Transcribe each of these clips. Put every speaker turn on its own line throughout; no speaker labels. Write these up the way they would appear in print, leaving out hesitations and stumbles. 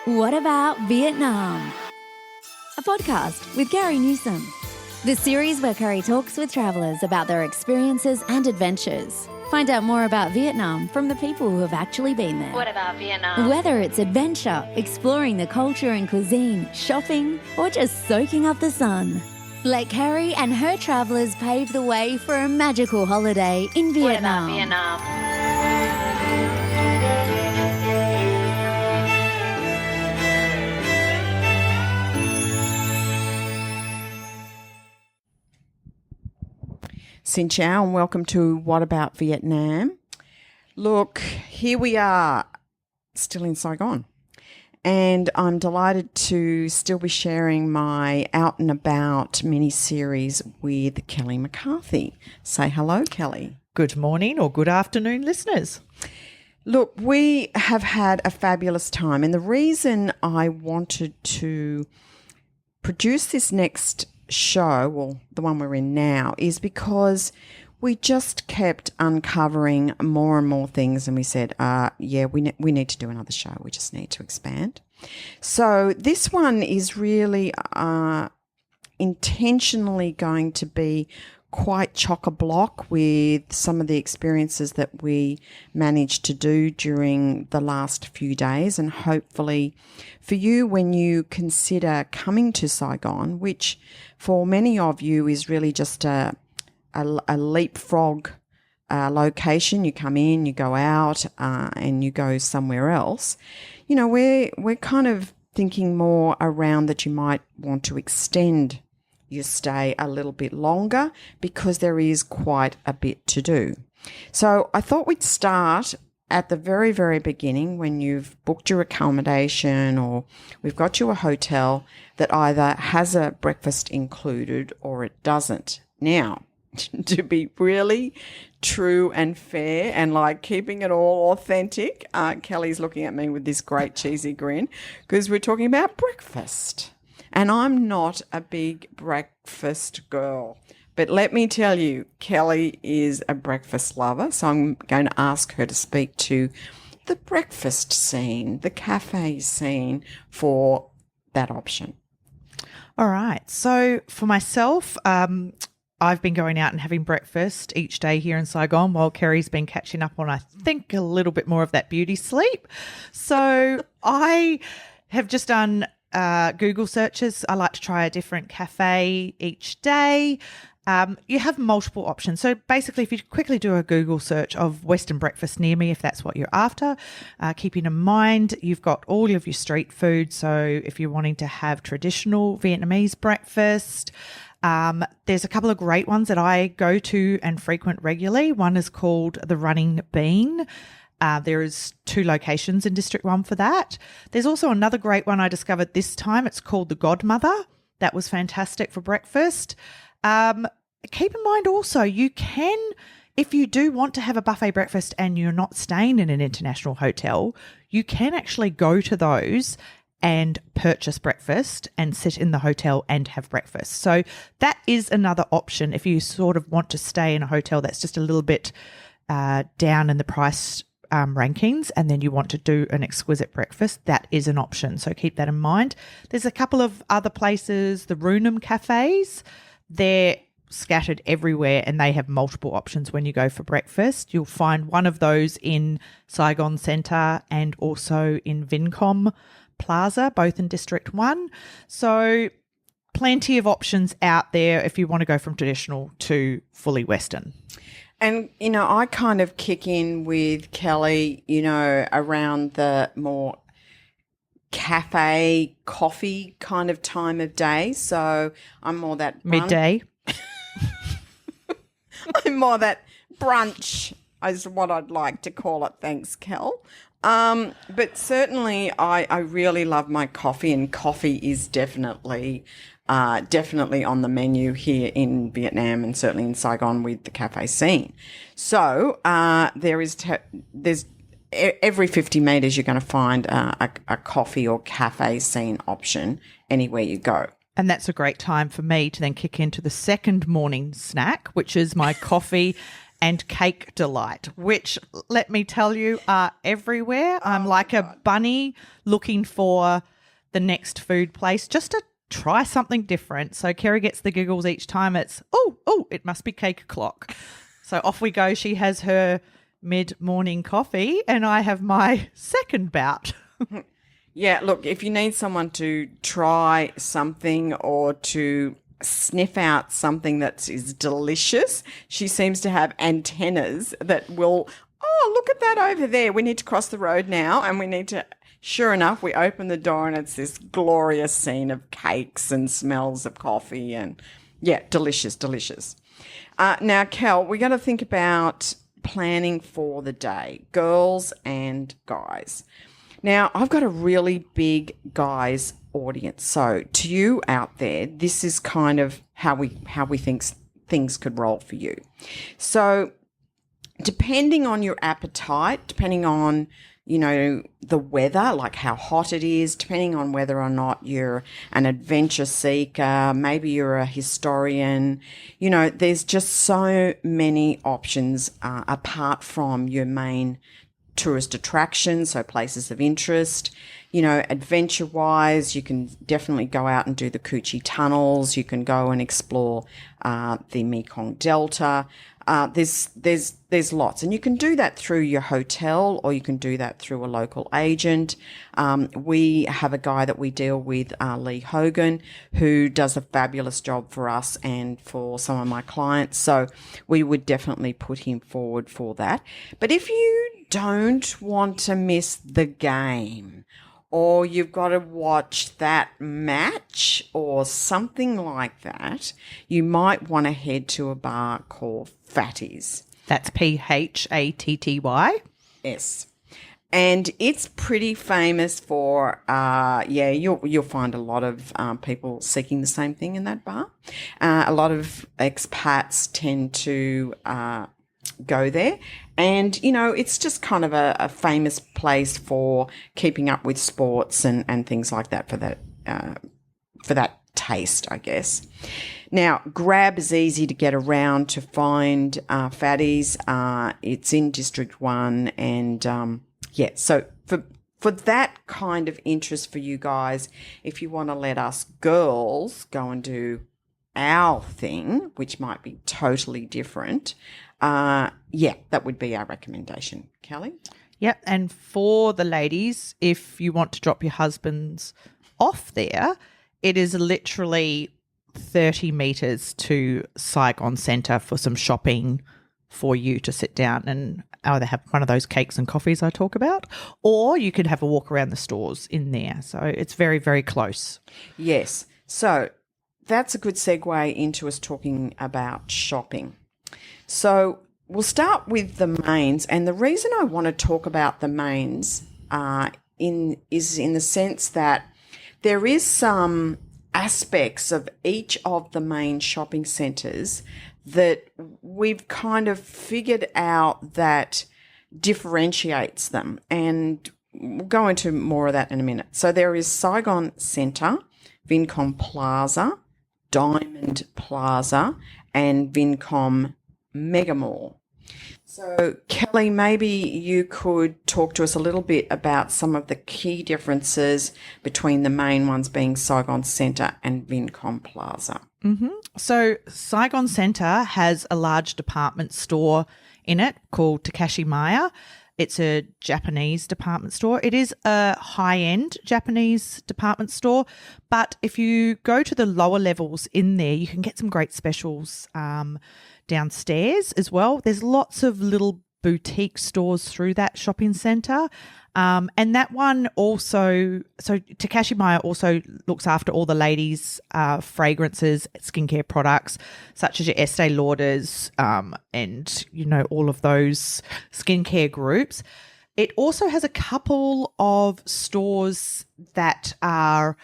What About Vietnam? A podcast with Kerry Newsome. The series where Kerry talks with travellers about their experiences and adventures. Find out more about Vietnam from the people who have actually been there.
What about Vietnam?
Whether it's adventure, exploring the culture and cuisine, shopping, or just soaking up the sun. Let Kerry and her travellers pave the way for a magical holiday in Vietnam.
What about Vietnam?
Xin chào and welcome to What About Vietnam. Look, here we are, still in Saigon, and I'm delighted to still be sharing my Out and About mini-series with Kelly McCarthy. Say hello, Kelly.
Good morning or good afternoon, listeners.
Look, we have had a fabulous time, and the reason I wanted to produce this next show, well, the one we're in now, is because we just kept uncovering more and more things, and we said, we need to do another show. We just need to expand. So this one is really intentionally going to be quite chock-a-block with some of the experiences that we managed to do during the last few days, and hopefully for you, when you consider coming to Saigon, which for many of you is really just a leapfrog location. You come in, you go out, and you go somewhere else. You know, we're kind of thinking more around that you might want to extend your stay a little bit longer because there is quite a bit to do. So I thought we'd start at the very, very beginning when you've booked your accommodation or we've got you a hotel that either has a breakfast included or it doesn't. Now, to be really true and fair and like keeping it all authentic, Kelly's looking at me with this great cheesy grin because we're talking about breakfast. And I'm not a big breakfast girl. But let me tell you, Kelly is a breakfast lover. So I'm going to ask her to speak to the breakfast scene, the cafe scene for that option.
All right. So for myself, I've been going out and having breakfast each day here in Saigon while Kerry's been catching up on, I think, a little bit more of that beauty sleep. So I have just done Google searches. I like to try a different cafe each day. You have multiple options. So basically, if you quickly do a Google search of Western breakfast near me, if that's what you're after, keeping in mind you've got all of your street food. So if you're wanting to have traditional Vietnamese breakfast, there's a couple of great ones that I go to and frequent regularly. One is called the Running Bean. There is 2 locations in District 1 for that. There's also another great one I discovered this time. It's called the Godmother. That was fantastic for breakfast. Keep in mind also you can, if you do want to have a buffet breakfast and you're not staying in an international hotel, you can actually go to those and purchase breakfast and sit in the hotel and have breakfast. So that is another option if you sort of want to stay in a hotel that's just a little bit down in the price rankings and then you want to do an exquisite breakfast, that is an option. So keep that in mind. There's a couple of other places, the Runum cafes, they're scattered everywhere and they have multiple options when you go for breakfast. You'll find one of those in Saigon Centre and also in Vincom Plaza, both in District 1. So plenty of options out there if you want to go from traditional to fully Western.
And, you know, I kind of kick in with Kelly, you know, around the more cafe, coffee kind of time of day. So I'm more that
midday.
I'm more that brunch is what I'd like to call it. Thanks, Kel. But certainly I really love my coffee, and coffee is definitely on the menu here in Vietnam and certainly in Saigon with the cafe scene. So there's every 50 metres you're going to find a coffee or cafe scene option anywhere you go.
And that's a great time for me to then kick into the second morning snack, which is my coffee and Cake Delight, which, let me tell you, are everywhere. I'm like a bunny looking for the next food place just to try something different. So Kerry gets the giggles each time. It's, it must be cake o'clock. So off we go. She has her mid-morning coffee and I have my second bout.
Yeah, look, if you need someone to try something or to sniff out something that is delicious, she seems to have antennas that will, look at that over there. We need to cross the road now and we need to, sure enough, we open the door and it's this glorious scene of cakes and smells of coffee and, yeah, delicious, delicious. Now, Kel, we got to think about planning for the day, girls and guys. Now, I've got a really big guys audience. So to you out there, this is kind of how we think things could roll for you. So depending on your appetite, depending on, the weather, like how hot it is, depending on whether or not you're an adventure seeker, maybe you're a historian, there's just so many options apart from your main tourist attractions, so places of interest. Adventure-wise, you can definitely go out and do the Coochie tunnels. You can go and explore the Mekong Delta. There's lots, and you can do that through your hotel or you can do that through a local agent. We have a guy that we deal with, Lee Hogan, who does a fabulous job for us and for some of my clients. So we would definitely put him forward for that. But if you don't want to miss the game, or you've got to watch that match or something like that, you might want to head to a bar called Fatty's.
That's Phatty.
Yes. And it's pretty famous for, you'll find a lot of people seeking the same thing in that bar. A lot of expats tend to go there. And, it's just kind of a famous place for keeping up with sports and things like that for that taste, I guess. Now, Grab is easy to get around to find Fatty's. It's in District 1 and, so for that kind of interest for you guys, if you want to let us girls go and do our thing, which might be totally different, that would be our recommendation. Kelly?
Yep. And for the ladies, if you want to drop your husbands off there, it is literally 30 metres to Saigon Centre for some shopping for you to sit down and either have one of those cakes and coffees I talk about, or you could have a walk around the stores in there. So it's very, very close.
Yes. So that's a good segue into us talking about shopping. So we'll start with the mains, and the reason I want to talk about the mains is in the sense that there is some aspects of each of the main shopping centres that we've kind of figured out that differentiates them, and we'll go into more of that in a minute. So there is Saigon Centre, Vincom Plaza, Diamond Plaza, and Vincom Mega Mall. So, Kelly, maybe you could talk to us a little bit about some of the key differences between the main ones being Saigon Centre and Vincom Plaza.
Mm-hmm. So, Saigon Centre has a large department store in it called Takashimaya. It's a Japanese department store. It is a high-end Japanese department store, but if you go to the lower levels in there, you can get some great specials downstairs as well. There's lots of little boutique stores through that shopping centre. And that one also, so Takashimaya also looks after all the ladies' fragrances, skincare products, such as your Estee Lauders and, all of those skincare groups. It also has a couple of stores that are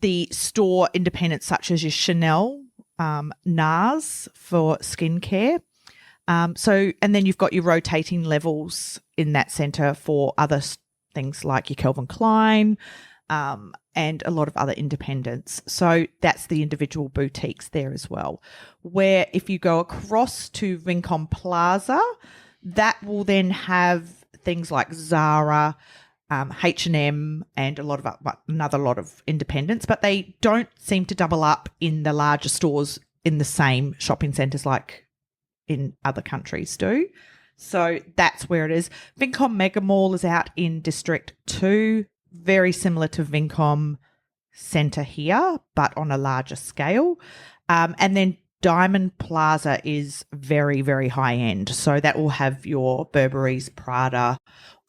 the store independents, such as your Chanel, NARS for skincare. And then you've got your rotating levels in that centre for other things like your Calvin Klein, and a lot of other independents. So that's the individual boutiques there as well. Where if you go across to Vincom Plaza, that will then have things like Zara, H&M, and another lot of independents, but they don't seem to double up in the larger stores in the same shopping centres like in other countries do. So that's where it is. Vincom Mega Mall is out in District 2, very similar to Vincom Centre here, but on a larger scale. And then Diamond Plaza is very, very high end. So that will have your Burberry's, Prada,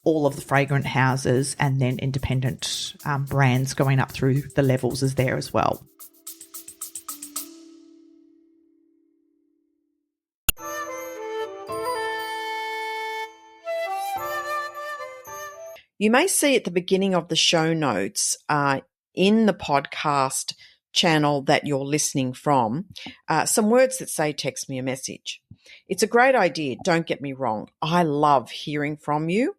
all of the fragrant houses, and then independent brands going up through the levels is there as well.
You may see at the beginning of the show notes in the podcast channel that you're listening from some words that say text me a message. It's a great idea. Don't get me wrong. I love hearing from you.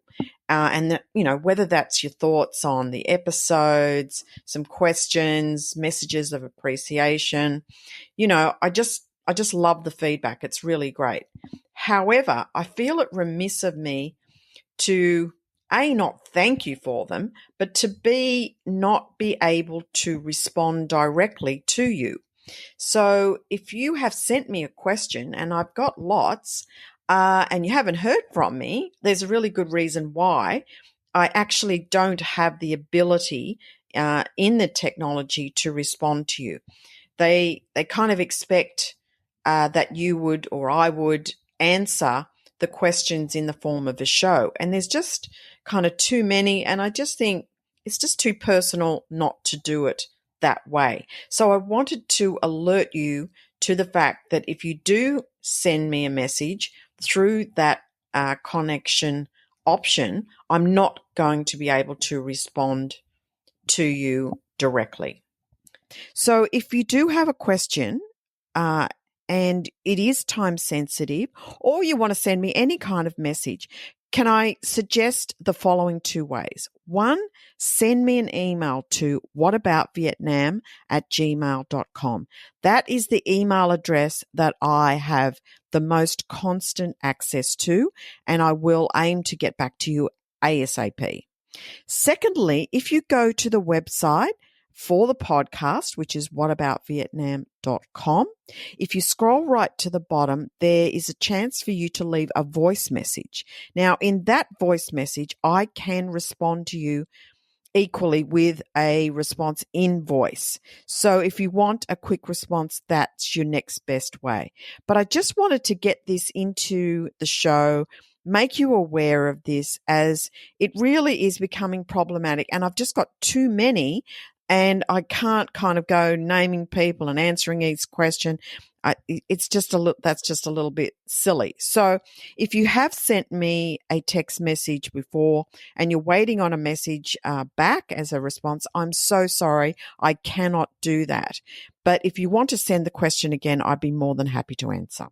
And whether that's your thoughts on the episodes, some questions, messages of appreciation, I just love the feedback. It's really great. However, I feel it remiss of me to not thank you for them, but to not be able to respond directly to you. So if you have sent me a question, and I've got lots, and you haven't heard from me, there's a really good reason why. I actually don't have the ability in the technology to respond to you. They kind of expect that you would or I would answer the questions in the form of a show. And there's just kind of too many, and I just think it's just too personal not to do it that way. So I wanted to alert you to the fact that if you do send me a message through that connection option, I'm not going to be able to respond to you directly. So if you do have a question, and it is time sensitive, or you want to send me any kind of message, can I suggest the following two ways? One, send me an email to whataboutvietnam@gmail.com. That is the email address that I have the most constant access to, and I will aim to get back to you ASAP. Secondly, if you go to the website for the podcast, which is whataboutvietnam.com. If you scroll right to the bottom, there is a chance for you to leave a voice message. Now, in that voice message, I can respond to you equally with a response in voice. So if you want a quick response, that's your next best way. But I just wanted to get this into the show, make you aware of this, as it really is becoming problematic. And I've just got too many, and I can't kind of go naming people and answering each question. That's just a little bit silly. So if you have sent me a text message before and you're waiting on a message back as a response, I'm so sorry. I cannot do that. But if you want to send the question again, I'd be more than happy to answer.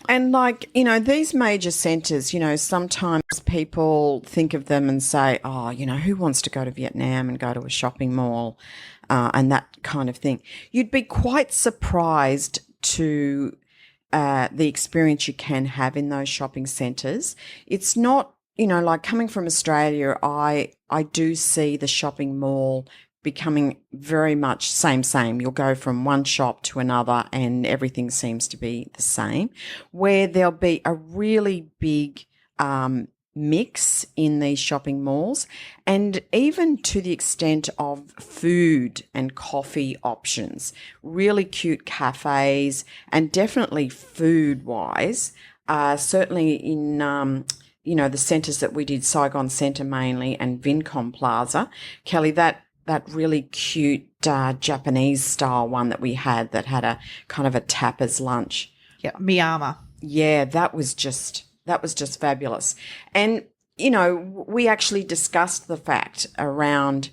And these major centres, sometimes people think of them and say, oh, who wants to go to Vietnam and go to a shopping mall and that kind of thing. You'd be quite surprised to the experience you can have in those shopping centres. It's not, like coming from Australia, I do see the shopping mall becoming very much same. You'll go from one shop to another and everything seems to be the same, where there'll be a really big mix in these shopping malls, and even to the extent of food and coffee options, really cute cafes, and definitely food-wise, certainly in the centres that we did, Saigon Centre mainly and Vincom Plaza. Kelly, that really cute Japanese style one that we had that had a kind of a tapas lunch.
Yeah, Miyama.
Yeah, that was just fabulous. And, we actually discussed the fact around,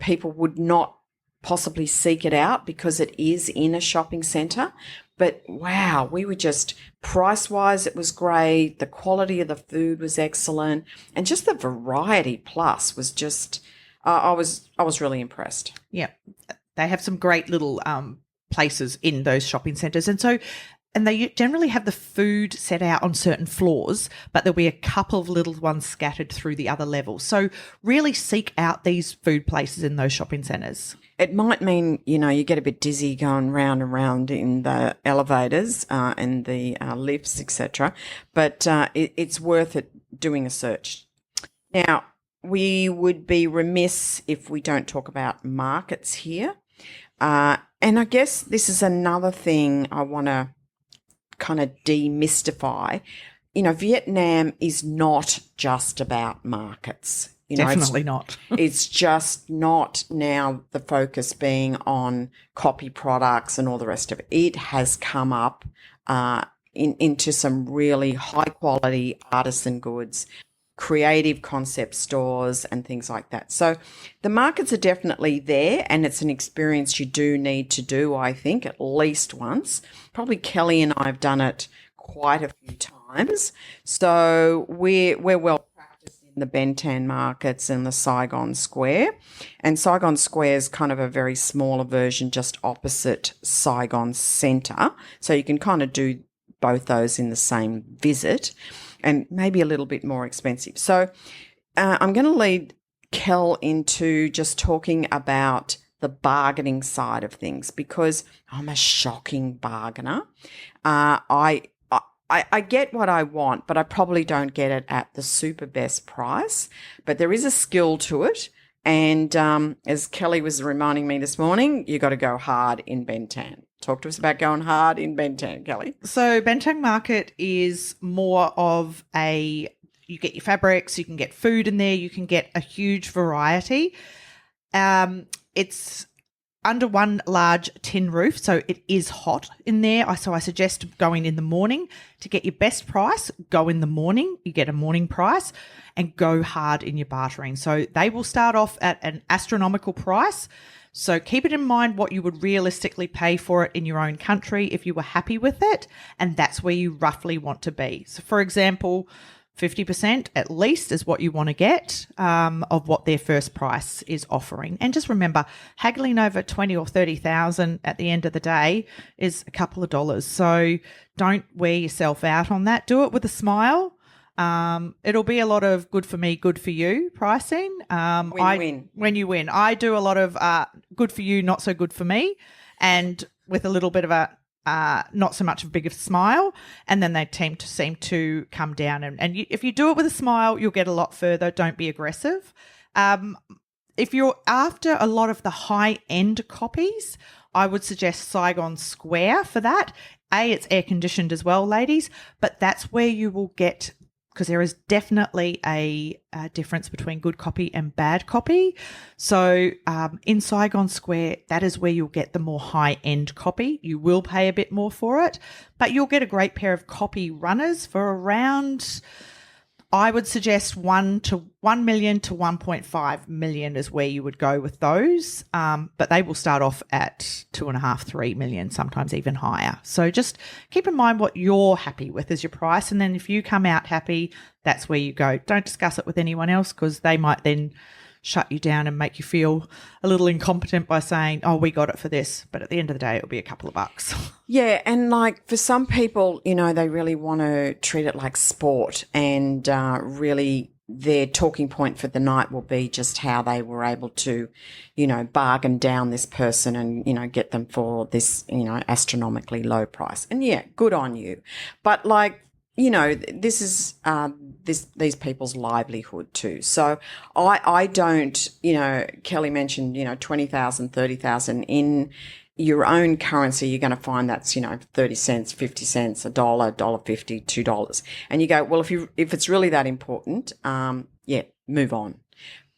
people would not possibly seek it out because it is in a shopping centre. But wow, we were just price-wise, it was great. The quality of the food was excellent, and just the variety plus was just. I was really impressed.
Yeah, they have some great little places in those shopping centres, and they generally have the food set out on certain floors, but there'll be a couple of little ones scattered through the other levels. So really seek out these food places in those shopping centres.
It might mean, you get a bit dizzy going round and round in the elevators and the lifts, etc. But it's worth it doing a search. Now, we would be remiss if we don't talk about markets here. And I guess this is another thing I want to kind of demystify. Vietnam is not just about markets.
Definitely not.
It's just not now the focus being on copy products and all the rest of it. It has come up into some really high quality artisan goods, creative concept stores and things like that. So the markets are definitely there, and it's an experience you do need to do, I think, at least once. Probably Kelly and I have done it quite a few times. So we're well practiced in the Bentan markets and the Saigon Square. And Saigon Square is kind of a very smaller version just opposite Saigon Centre. So you can kind of do both those in the same visit, and maybe a little bit more expensive. So I'm going to lead Kel into just talking about the bargaining side of things, because I'm a shocking bargainer. I get what I want, but I probably don't get it at the super best price. But there is a skill to it. And as Kelly was reminding me this morning, you got to go hard in Bentan. Talk to us about going hard in Bentan, Kelly.
So Bentang Market is more of you get your fabrics, you can get food in there, you can get a huge variety. It's under one large tin roof, so it is hot in there. So I suggest going in the morning. To get your best price, go in the morning. You get a morning price and go hard in your bartering. So they will start off at an astronomical price. So keep it in mind what you would realistically pay for it in your own country if you were happy with it, and that's where you roughly want to be. So, for example, 50% at least is what you want to get of what their first price is offering. And just remember, haggling over 20 or 30,000 at the end of the day is a couple of dollars. So don't wear yourself out on that. Do it with a smile. It'll be a lot of good for me, good for you pricing. When you win. I do a lot of good for you, not so good for me, and with a little bit of a not so much of a big smile, and then they seem to come down. And if you do it with a smile, you'll get a lot further. Don't be aggressive. If you're after a lot of the high-end copies, I would suggest Saigon Square for that. It's air-conditioned as well, ladies, but that's where you will get, because there is definitely a difference between good copy and bad copy. So in Saigon Square, that is where you'll get the more high-end copy. You will pay a bit more for it, but you'll get a great pair of copy runners for around, I would suggest 1 million to 1.5 million is where you would go with those. But they will start off at 2.5, 3 million, sometimes even higher. So just keep in mind what you're happy with as your price. And then if you come out happy, that's where you go. Don't discuss it with anyone else, because they might then shut you down and make you feel a little incompetent by saying, oh, we got it for this. But at the end of the day, it'll be a couple of bucks.
Yeah, and like for some people, they really want to treat it like sport, and really their talking point for the night will be just how they were able to, bargain down this person and, get them for this, astronomically low price. And yeah, good on you. But this is these people's livelihood too. So I don't, Kelly mentioned, 20,000, 30,000 in your own currency. You're going to find that's, 30 cents, 50 cents, $1, $1.50, $2. And you go, well, if it's really that important, move on.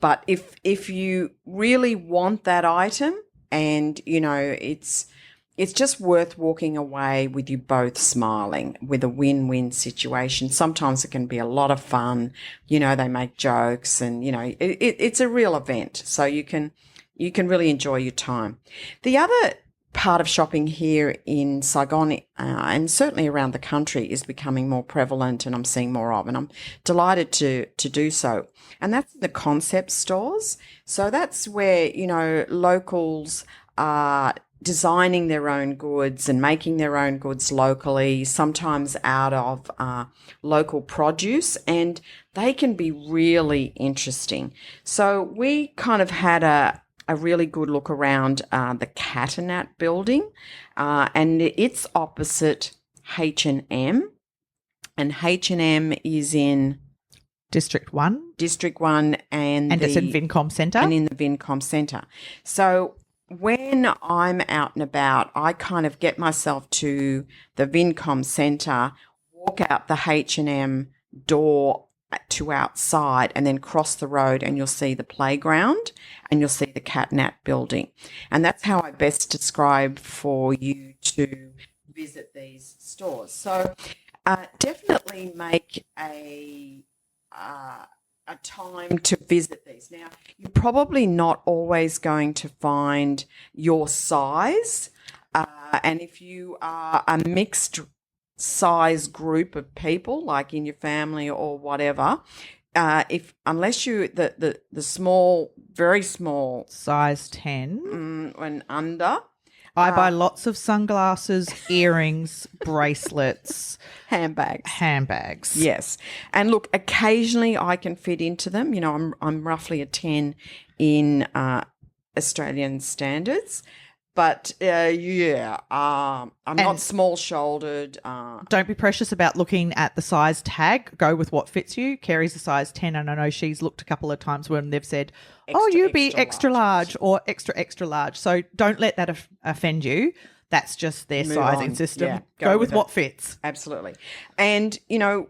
But if you really want that item and, it's just worth walking away with you both smiling, with a win-win situation. Sometimes it can be a lot of fun. They make jokes and, it's a real event. So you can you can really enjoy your time. The other part of shopping here in Saigon and certainly around the country is becoming more prevalent, and I'm seeing more of, and I'm delighted to do so. And that's the concept stores. So that's where, locals are designing their own goods and making their own goods locally, sometimes out of local produce, and they can be really interesting. So we kind of had a really good look around the Catanat building, and it's opposite H&M, and H&M is in
District 1.
District 1, and
it's in Vincom Centre.
And in the Vincom Centre. So when I'm out and about, I kind of get myself to the Vincom Centre, walk out the H&M door to outside, and then cross the road, and you'll see the playground and you'll see the Catanat building. And that's how I best describe for you to visit these stores. So definitely make a time to visit these. Now, you're probably not always going to find your size, and if you are a mixed size group of people, like in your family or whatever, unless you the small, very small
size 10
and under,
I buy lots of sunglasses, earrings, bracelets, handbags.
Yes, and look, occasionally I can fit into them. I'm roughly a 10 in Australian standards. But, I'm not small-shouldered.
Don't be precious about looking at the size tag. Go with what fits you. Kerry's a size 10, and I know she's looked a couple of times when they've said, you'd be extra large or extra large. So don't let that offend you. That's just their sizing system. Yeah, go with what fits.
Absolutely. And,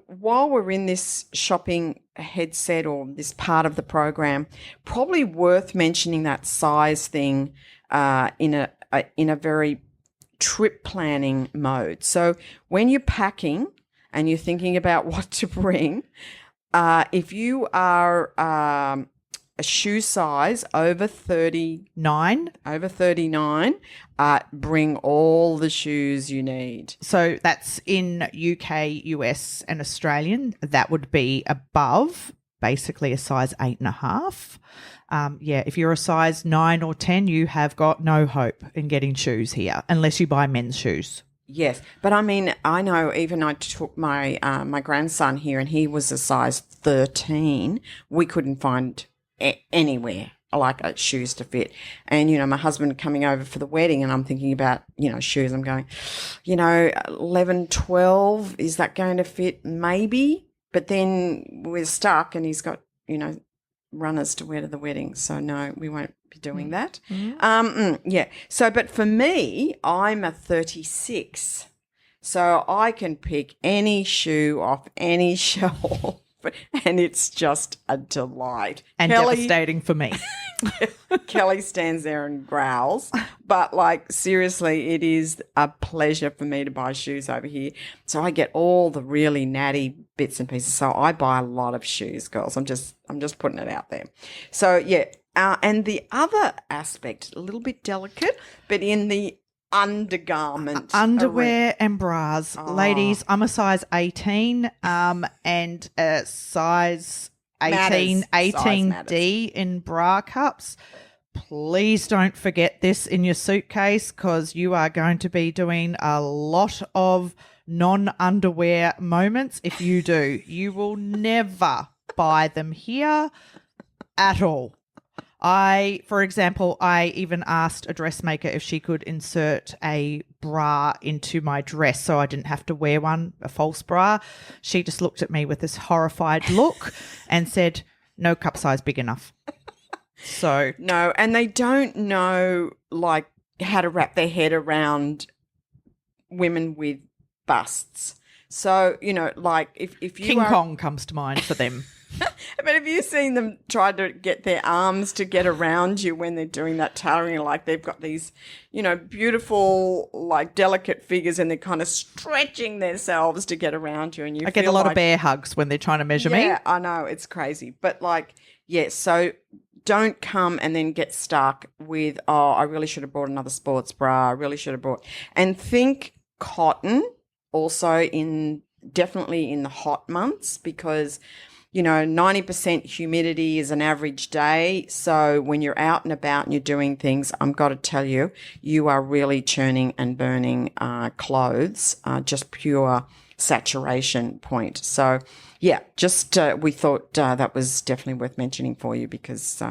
while we're in this shopping headset or this part of the program, probably worth mentioning that size thing in a very trip planning mode. So when you're packing and you're thinking about what to bring, if you are a shoe size over 39, bring all the shoes you need.
So that's in UK, US and Australian. That would be above basically a size 8.5. If you're a size 9 or 10, you have got no hope in getting shoes here unless you buy men's shoes.
Yes, but I mean, I know even I took my my grandson here, and he was a size 13. We couldn't find anywhere like shoes to fit. And, my husband coming over for the wedding, and I'm thinking about, shoes. I'm going, 11, 12, is that going to fit? Maybe. But then we're stuck, and he's got, runners to wear to the wedding. So no, we won't be doing that. Mm-hmm. So, but for me, I'm a 36. So I can pick any shoe off any shelf, and it's just a delight.
And devastating for me.
Kelly stands there and growls. But, seriously, it is a pleasure for me to buy shoes over here. So I get all the really natty bits and pieces. So I buy a lot of shoes, girls. I'm just putting it out there. So, and the other aspect, a little bit delicate, but in the
underwear and bras. Ladies, I'm a size 18 and a size 18D in bra cups. Please don't forget this in your suitcase, because you are going to be doing a lot of non-underwear moments. If you do, you will never buy them here at all. For example, I even asked a dressmaker if she could insert a bra into my dress so I didn't have to wear a false bra. She just looked at me with this horrified look and said, no cup size big enough. So
no, and they don't know how to wrap their head around women with busts. So, if you
King Kong comes to mind for them.
But have you seen them try to get their arms to get around you when they're doing that tailoring? They've got these, beautiful, delicate figures, and they're kind of stretching themselves to get around you. And
I get a lot of bear hugs when they're trying to measure me.
Yeah, I know. It's crazy. But so don't come and then get stuck with, oh, I really should have bought another sports bra. I really should have bought. And think cotton also definitely in the hot months, because 90% humidity is an average day. So when you're out and about and you're doing things, I've got to tell you, you are really churning and burning clothes, just pure saturation point. So yeah, just we thought that was definitely worth mentioning for you, because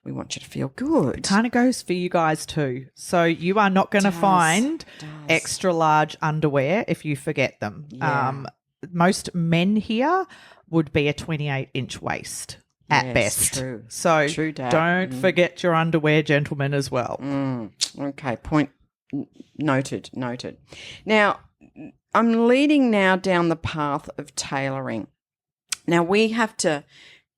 we want you to feel good.
It kind of goes for you guys too. So you are not going to find extra large underwear if you forget them.
Yeah.
Most men here would be a 28-inch waist at best.
True.
So
True, Dad.
don't forget your underwear, gentlemen, as well.
Okay, point noted. Now, I'm leading now down the path of tailoring. Now, we have to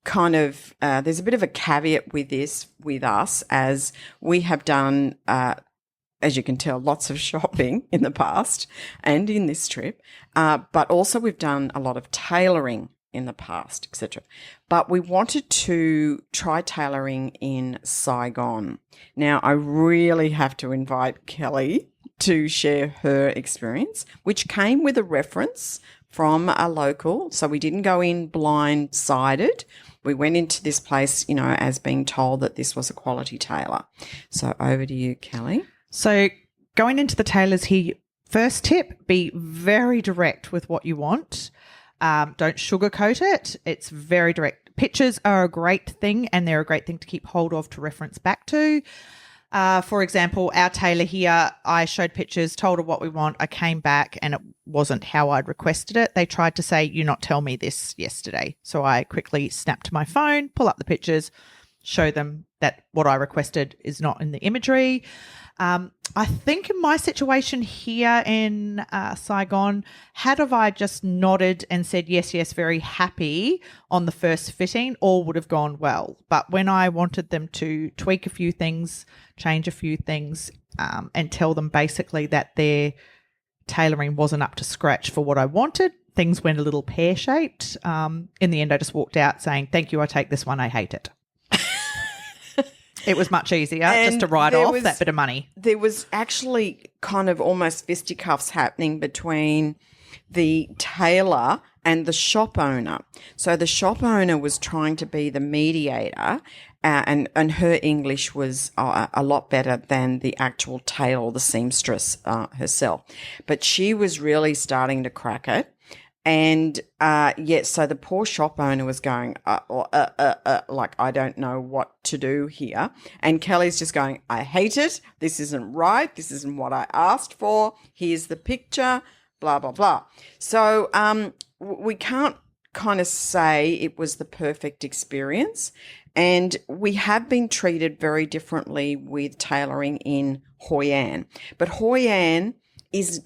kind of, there's a bit of a caveat with this with us, as we have done, as you can tell, lots of shopping in the past and in this trip, but also we've done a lot of tailoring in the past, etc. But we wanted to try tailoring in Saigon. Now, I really have to invite Kelly to share her experience, which came with a reference from a local. So we didn't go in blindsided. We went into this place, as being told that this was a quality tailor. So over to you, Kelly.
So going into the tailors here, first tip, be very direct with what you want. Don't sugarcoat it. It's very direct. Pictures are a great thing, and they're a great thing to keep hold of to reference back to. For example, our tailor here, I showed pictures, told her what we want. I came back and it wasn't how I'd requested it. They tried to say, "You not tell me this yesterday." So I quickly snapped to my phone, pull up the pictures, show them that what I requested is not in the imagery. I think in my situation here in Saigon, had I just nodded and said, yes, very happy on the first fitting, all would have gone well. But when I wanted them to tweak a few things, change a few things, and tell them basically that their tailoring wasn't up to scratch for what I wanted, things went a little pear-shaped. In the end, I just walked out saying, thank you, I take this one, I hate it. It was much easier just to write off that bit of money.
There was actually kind of almost fisticuffs happening between the tailor and the shop owner. So the shop owner was trying to be the mediator, and her English was a lot better than the actual tailor, the seamstress herself. But she was really starting to crack it. And, so the poor shop owner was going, like, I don't know what to do here. And Kelly's just going, I hate it. This isn't right. This isn't what I asked for. Here's the picture, blah, blah, blah. So, we can't kind of say it was the perfect experience. And we have been treated very differently with tailoring in Hoi An. But Hoi An is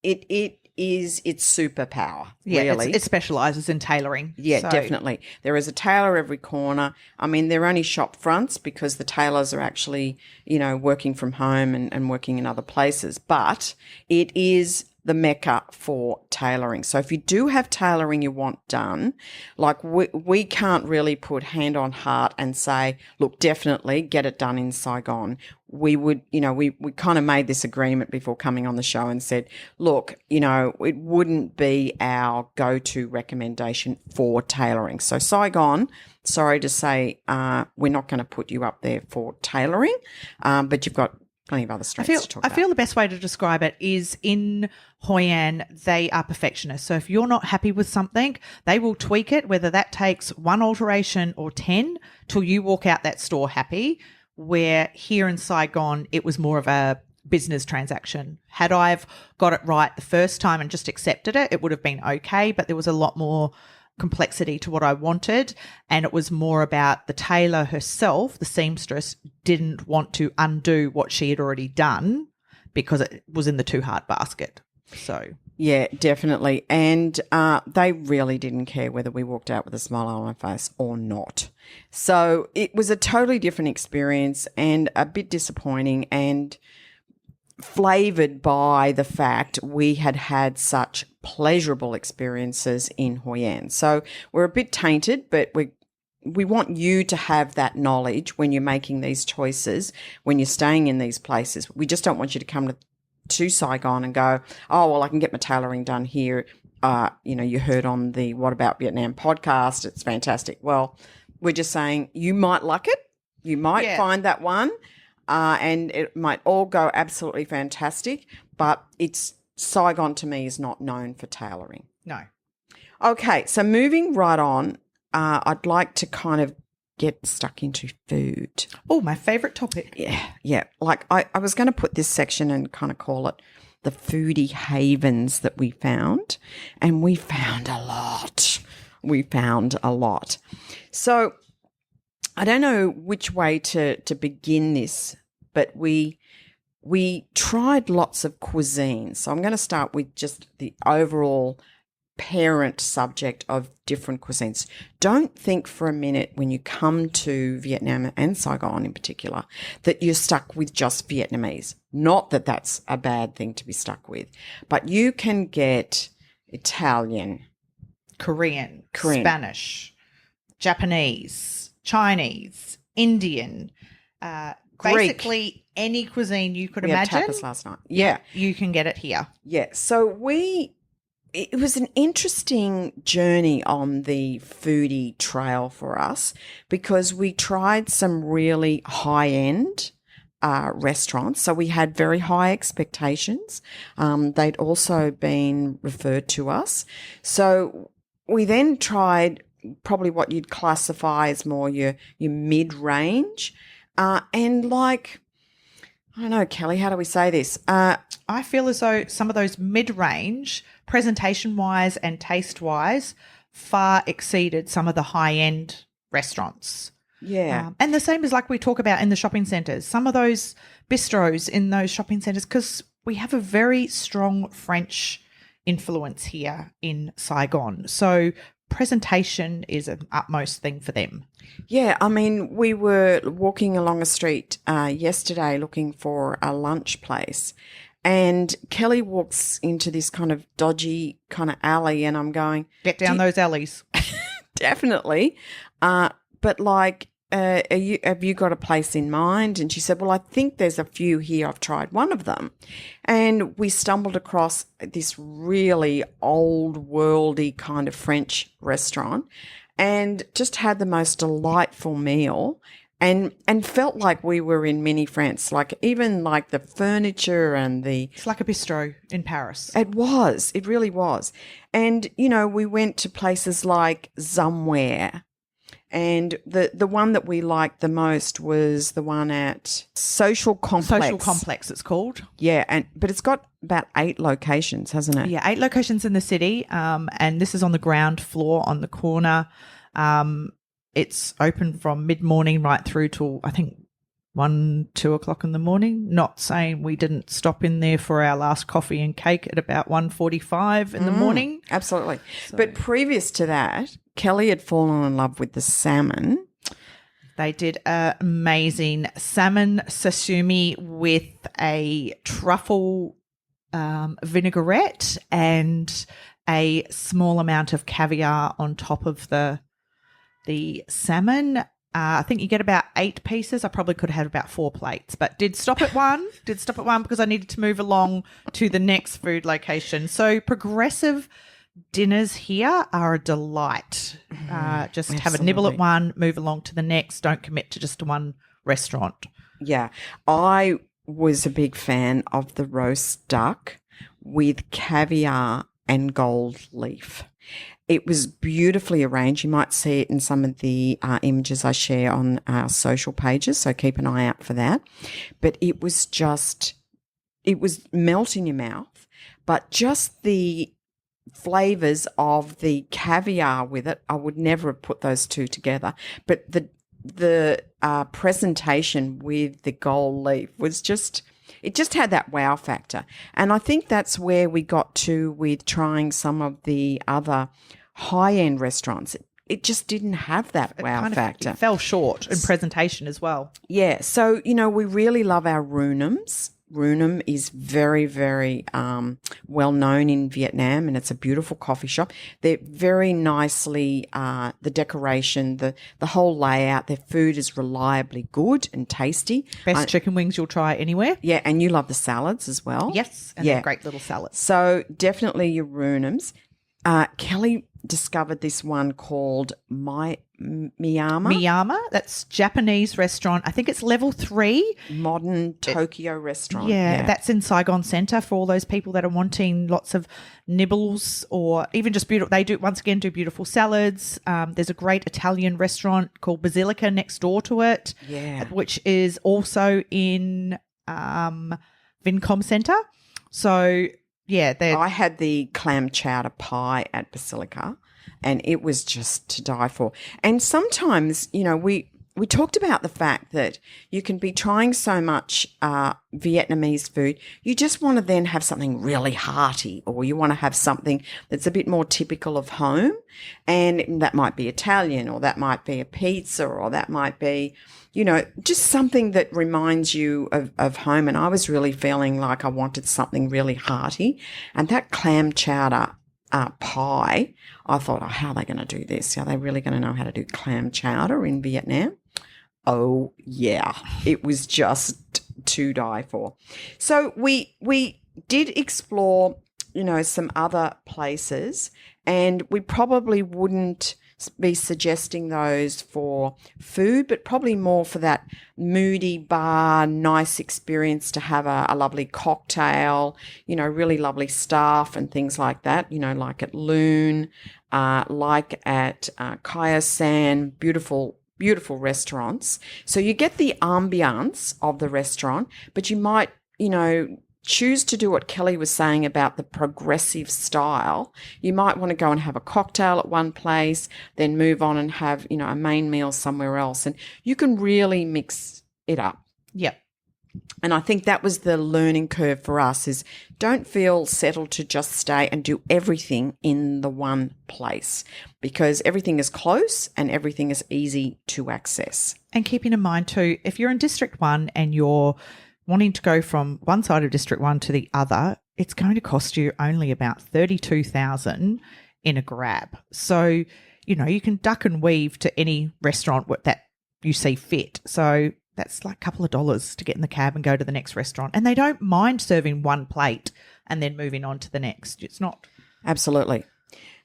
its superpower, really.
It specialises in tailoring.
Yeah, definitely. There is a tailor every corner. I mean, they're only shop fronts because the tailors are actually, working from home and working in other places. But it is the mecca for tailoring. So if you do have tailoring you want done, like we can't really put hand on heart and say, look, definitely get it done in Saigon. We would, we kind of made this agreement before coming on the show and said, look, it wouldn't be our go-to recommendation for tailoring. So Saigon, sorry to say, we're not going to put you up there for tailoring, but you've got plenty of other strengths to talk about.
I feel the best way to describe it is in Hoi An, they are perfectionists. So if you're not happy with something, they will tweak it, whether that takes one alteration or 10 till you walk out that store happy, where here in Saigon, it was more of a business transaction. Had I got it right the first time and just accepted it, it would have been okay, but there was a lot more complexity to what I wanted, and it was more about the tailor herself, the seamstress, didn't want to undo what she had already done because it was in the too hard basket. So
yeah, definitely. And they really didn't care whether we walked out with a smile on our face or not. So it was a totally different experience and a bit disappointing, and flavoured by the fact we had had such pleasurable experiences in Hoi An. So we're a bit tainted, but we want you to have that knowledge when you're making these choices, when you're staying in these places. We just don't want you to come to Saigon and go, oh, well, I can get my tailoring done here. You heard on the What About Vietnam podcast, it's fantastic. Well, we're just saying you might like it. You might find that one and it might all go absolutely fantastic, but Saigon to me is not known for tailoring.
No.
Okay, so moving right on, I'd like to kind of get stuck into food.
Oh, my favourite topic.
Yeah. Like I was going to put this section and kind of call it the foodie havens that we found, and we found a lot. So I don't know which way to begin this, but we tried lots of cuisines. So I'm going to start with just the overall parent subject of different cuisines. Don't think for a minute when you come to Vietnam and Saigon in particular that you're stuck with just Vietnamese. Not that that's a bad thing to be stuck with, but you can get Italian,
Korean, Spanish, Japanese, Chinese, Indian, basically any cuisine you could imagine.
We had tapas last night. Yeah.
You can get it here.
Yeah. So it was an interesting journey on the foodie trail for us because we tried some really high-end restaurants. So we had very high expectations. They'd also been referred to us. So we then tried probably what you'd classify as more your mid-range. And like, I don't know, Kelly, how do we say this?
I feel as though some of those mid-range, presentation-wise and taste-wise, far exceeded some of the high-end restaurants.
Yeah.
And the same as like we talk about in the shopping centres, some of those bistros in those shopping centres, because we have a very strong French influence here in Saigon. So presentation is an utmost thing for them.
Yeah, I mean, we were walking along a street yesterday looking for a lunch place, and Kelly walks into this kind of dodgy kind of alley, and I'm going,
get down those alleys.
Definitely. But like, have you got a place in mind? And she said, well, I think there's a few here. I've tried one of them. And we stumbled across this really old worldy kind of French restaurant and just had the most delightful meal and felt like we were in mini France, like even like the furniture and
It's like a bistro in Paris.
It really was. And, we went to places like Somewhere. And the one that we liked the most was the one at Social Complex.
Social Complex, it's called.
Yeah, but it's got about 8 locations, hasn't it?
Yeah, 8 locations in the city, and this is on the ground floor on the corner. It's open from mid-morning right through to, I think, 1, 2 o'clock in the morning. Not saying we didn't stop in there for our last coffee and cake at about 1:45 in the morning.
Absolutely. So. But previous to that, Kelly had fallen in love with the salmon.
They did an amazing salmon sashimi with a truffle vinaigrette and a small amount of caviar on top of the salmon. I think you get about 8 pieces. I probably could have had about 4 plates, but did stop at one because I needed to move along to the next food location. So progressive dinners here are a delight. Just
Absolutely.
Have a nibble at one, move along to the next. Don't commit to just one restaurant.
Yeah. I was a big fan of the roast duck with caviar and gold leaf. It was beautifully arranged. You might see it in some of the images I share on our social pages, so keep an eye out for that. But it was melt in your mouth, but just the flavors of the caviar with it, I would never have put those two together. But the presentation with the gold leaf was it just had that wow factor. And I think that's where we got to with trying some of the other high-end restaurants. It just didn't have that wow factor.
It fell short in presentation as well.
Yeah. So, we really love our runums Newsome is very, very well known in Vietnam, and it's a beautiful coffee shop. They're very nicely, the decoration, the whole layout, their food is reliably good and tasty.
Best chicken wings you'll try anywhere.
Yeah, and you love the salads as well.
Yes, and they're great little salads.
So definitely your Newsomes. Kelly discovered this one called
Miyama. That's Japanese restaurant. I think it's level 3.
Modern Tokyo restaurant.
Yeah, that's in Saigon Centre for all those people that are wanting lots of nibbles or even just beautiful. They do beautiful salads. There's a great Italian restaurant called Basilica next door to it, which is also in Vincom Centre. So yeah,
I had the clam chowder pie at Basilica, and it was just to die for. And sometimes, we talked about the fact that you can be trying so much Vietnamese food, you just want to then have something really hearty, or you want to have something that's a bit more typical of home, and that might be Italian, or that might be a pizza, or that might be just something that reminds you of home. And I was really feeling like I wanted something really hearty. And that clam chowder pie, I thought, how are they going to do this? Are they really going to know how to do clam chowder in Vietnam? Oh, yeah. It was just to die for. So we did explore, some other places, and we probably wouldn't be suggesting those for food, but probably more for that moody bar, nice experience to have a lovely cocktail, really lovely staff and things like that, like at Loon, like at Kaya San, beautiful restaurants. So you get the ambiance of the restaurant, but you might, choose to do what Kelly was saying about the progressive style. You might want to go and have a cocktail at one place, then move on and have, a main meal somewhere else. And you can really mix it up.
Yep.
And I think that was the learning curve for us, is don't feel settled to just stay and do everything in the one place, because everything is close and everything is easy to access.
And keeping in mind too, if you're in District 1 and you're wanting to go from one side of District 1 to the other, it's going to cost you only about $32,000 in a grab. So, you can duck and weave to any restaurant that you see fit. So that's like a couple of dollars to get in the cab and go to the next restaurant. And they don't mind serving one plate and then moving on to the next. It's not.
Absolutely.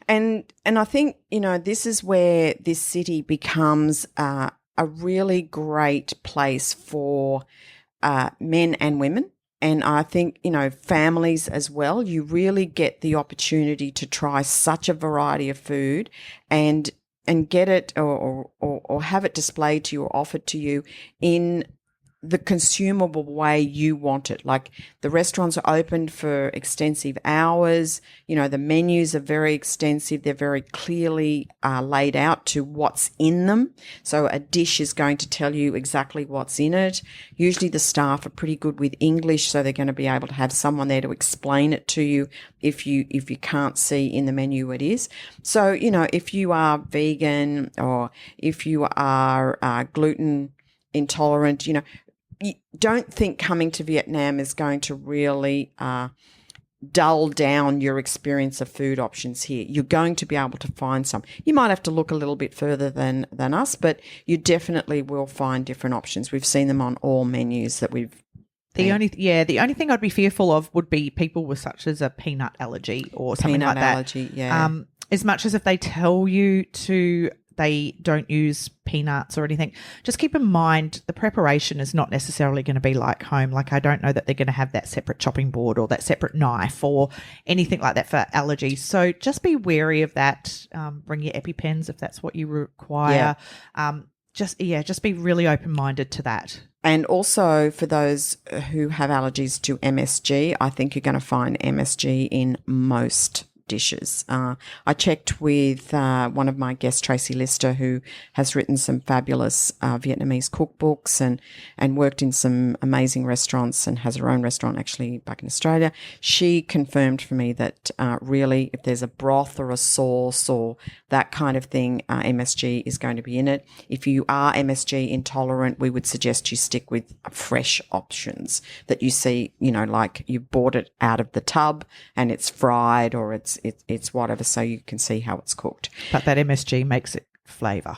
And I think, this is where this city becomes a really great place for men and women. And I think, families as well, you really get the opportunity to try such a variety of food and get it or have it displayed to you or offered to you in the consumable way you want it. Like, the restaurants are open for extensive hours. The menus are very extensive. They're very clearly laid out to what's in them. So a dish is going to tell you exactly what's in it. Usually the staff are pretty good with English, so they're going to be able to have someone there to explain it to you if you can't see in the menu what it is. So, if you are vegan or if you are gluten intolerant, you don't think coming to Vietnam is going to really dull down your experience of food options here. You're going to be able to find some. You might have to look a little bit further than us, but you definitely will find different options. We've seen them on all menus that we've.
The only thing I'd be fearful of would be people with such as a peanut allergy or something like that.
Peanut allergy, yeah.
As much as if they tell you they don't use peanuts or anything, just keep in mind the preparation is not necessarily going to be like home. Like, I don't know that they're going to have that separate chopping board or that separate knife or anything like that for allergies. So just be wary of that. Bring your EpiPens if that's what you require. Yeah. Just be really open-minded to that.
And also for those who have allergies to MSG, I think you're going to find MSG in most dishes. I checked with one of my guests, Tracy Lister, who has written some fabulous Vietnamese cookbooks and worked in some amazing restaurants and has her own restaurant actually back in Australia. She confirmed for me that really if there's a broth or a sauce or that kind of thing, MSG is going to be in it. If you are MSG intolerant, we would suggest you stick with fresh options that you see, like you bought it out of the tub and it's fried or it's whatever, so you can see how it's cooked.
But that MSG makes it flavour.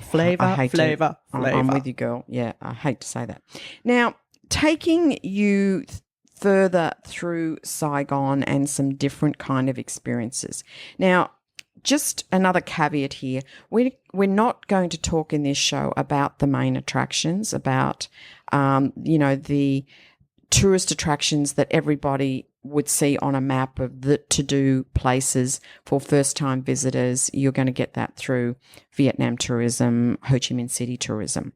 Flavour.
I'm with you, girl. Yeah, I hate to say that. Now, taking you further through Saigon and some different kind of experiences. Now, just another caveat here. We're not going to talk in this show about the main attractions, about, the tourist attractions that everybody would see on a map of the to-do places for first-time visitors. You're going to get that through Vietnam tourism, Ho Chi Minh City tourism.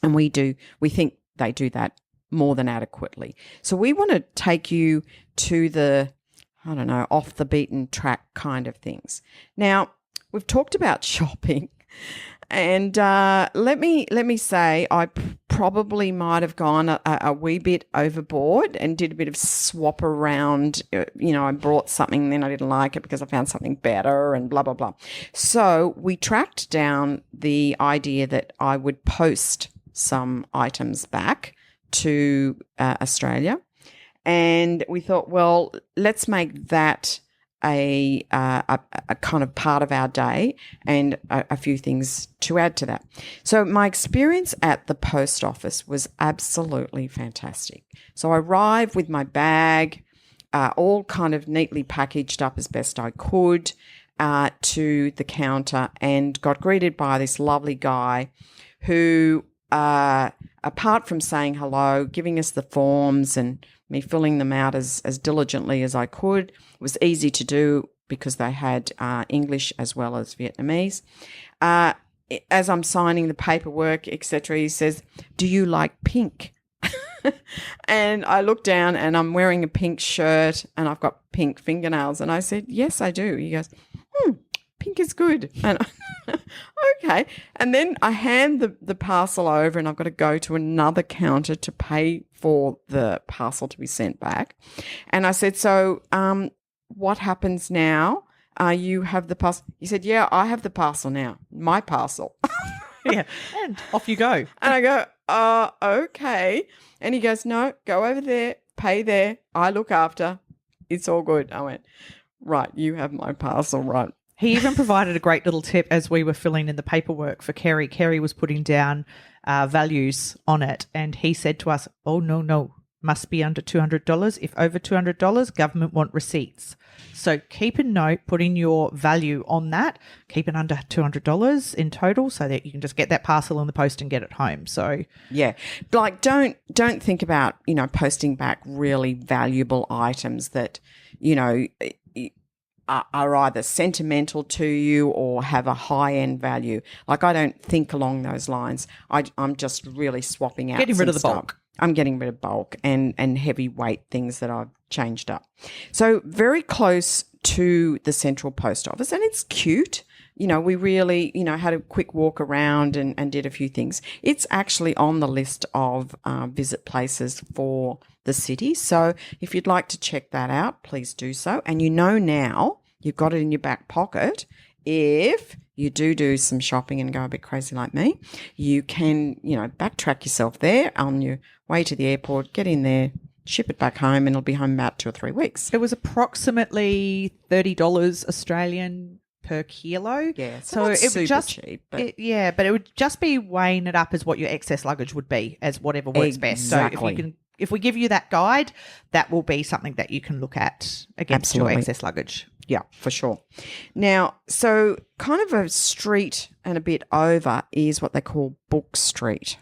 And we think they do that more than adequately. So we want to take you to the, off the beaten track kind of things. Now, we've talked about shopping, and let me say I probably might have gone a wee bit overboard and did a bit of swap around. I brought something, then I didn't like it because I found something better and blah, blah, blah. So we tracked down the idea that I would post some items back to Australia. And we thought, well, let's make that a kind of part of our day and a few things to add to that. So my experience at the post office was absolutely fantastic. So I arrived with my bag, all kind of neatly packaged up as best I could, to the counter and got greeted by this lovely guy who, apart from saying hello, giving us the forms and me filling them out as diligently as I could. It was easy to do because they had English as well as Vietnamese. As I'm signing the paperwork, etc., he says, "Do you like pink?" And I look down and I'm wearing a pink shirt and I've got pink fingernails. And I said, "Yes, I do." He goes, "Pink is good." And okay. And then I hand the parcel over and I've got to go to another counter to pay for the parcel to be sent back. And I said, "So what happens now? You have the parcel?" He said, "Yeah, I have the parcel now. My parcel."
Yeah. And off you go.
And I go, okay. And he goes, "No, go over there, pay there. I look after. It's all good." I went, "Right, you have my parcel, right."
He even provided a great little tip as we were filling in the paperwork for Kerry. Kerry was putting down values on it, and he said to us, "Oh, no, must be under $200. If over $200, government want receipts." So keep a note, putting your value on that, keep it under $200 in total so that you can just get that parcel in the post and get it home. So
yeah, like don't think about, posting back really valuable items that, are either sentimental to you or have a high-end value. Like, I don't think along those lines. I'm just really swapping out
getting rid of the
stuff.
bulk.
I'm getting rid of bulk and heavyweight things that I've changed up. So very close to the central post office, and it's cute. We really, had a quick walk around and did a few things. It's actually on the list of visit places for the city. So if you'd like to check that out, please do so. And now you've got it in your back pocket. If you do some shopping and go a bit crazy like me, you can, backtrack yourself there on your way to the airport, get in there, ship it back home, and it'll be home about 2 or 3 weeks.
It was approximately $30 Australian per kilo.
Yeah, so it was super cheap. But
but it would just be weighing it up as what your excess luggage would be, as whatever works best. So if we give you that guide, that will be something that you can look at against your excess luggage.
Yeah, for sure. Now, so kind of a street and a bit over is what they call Book Street.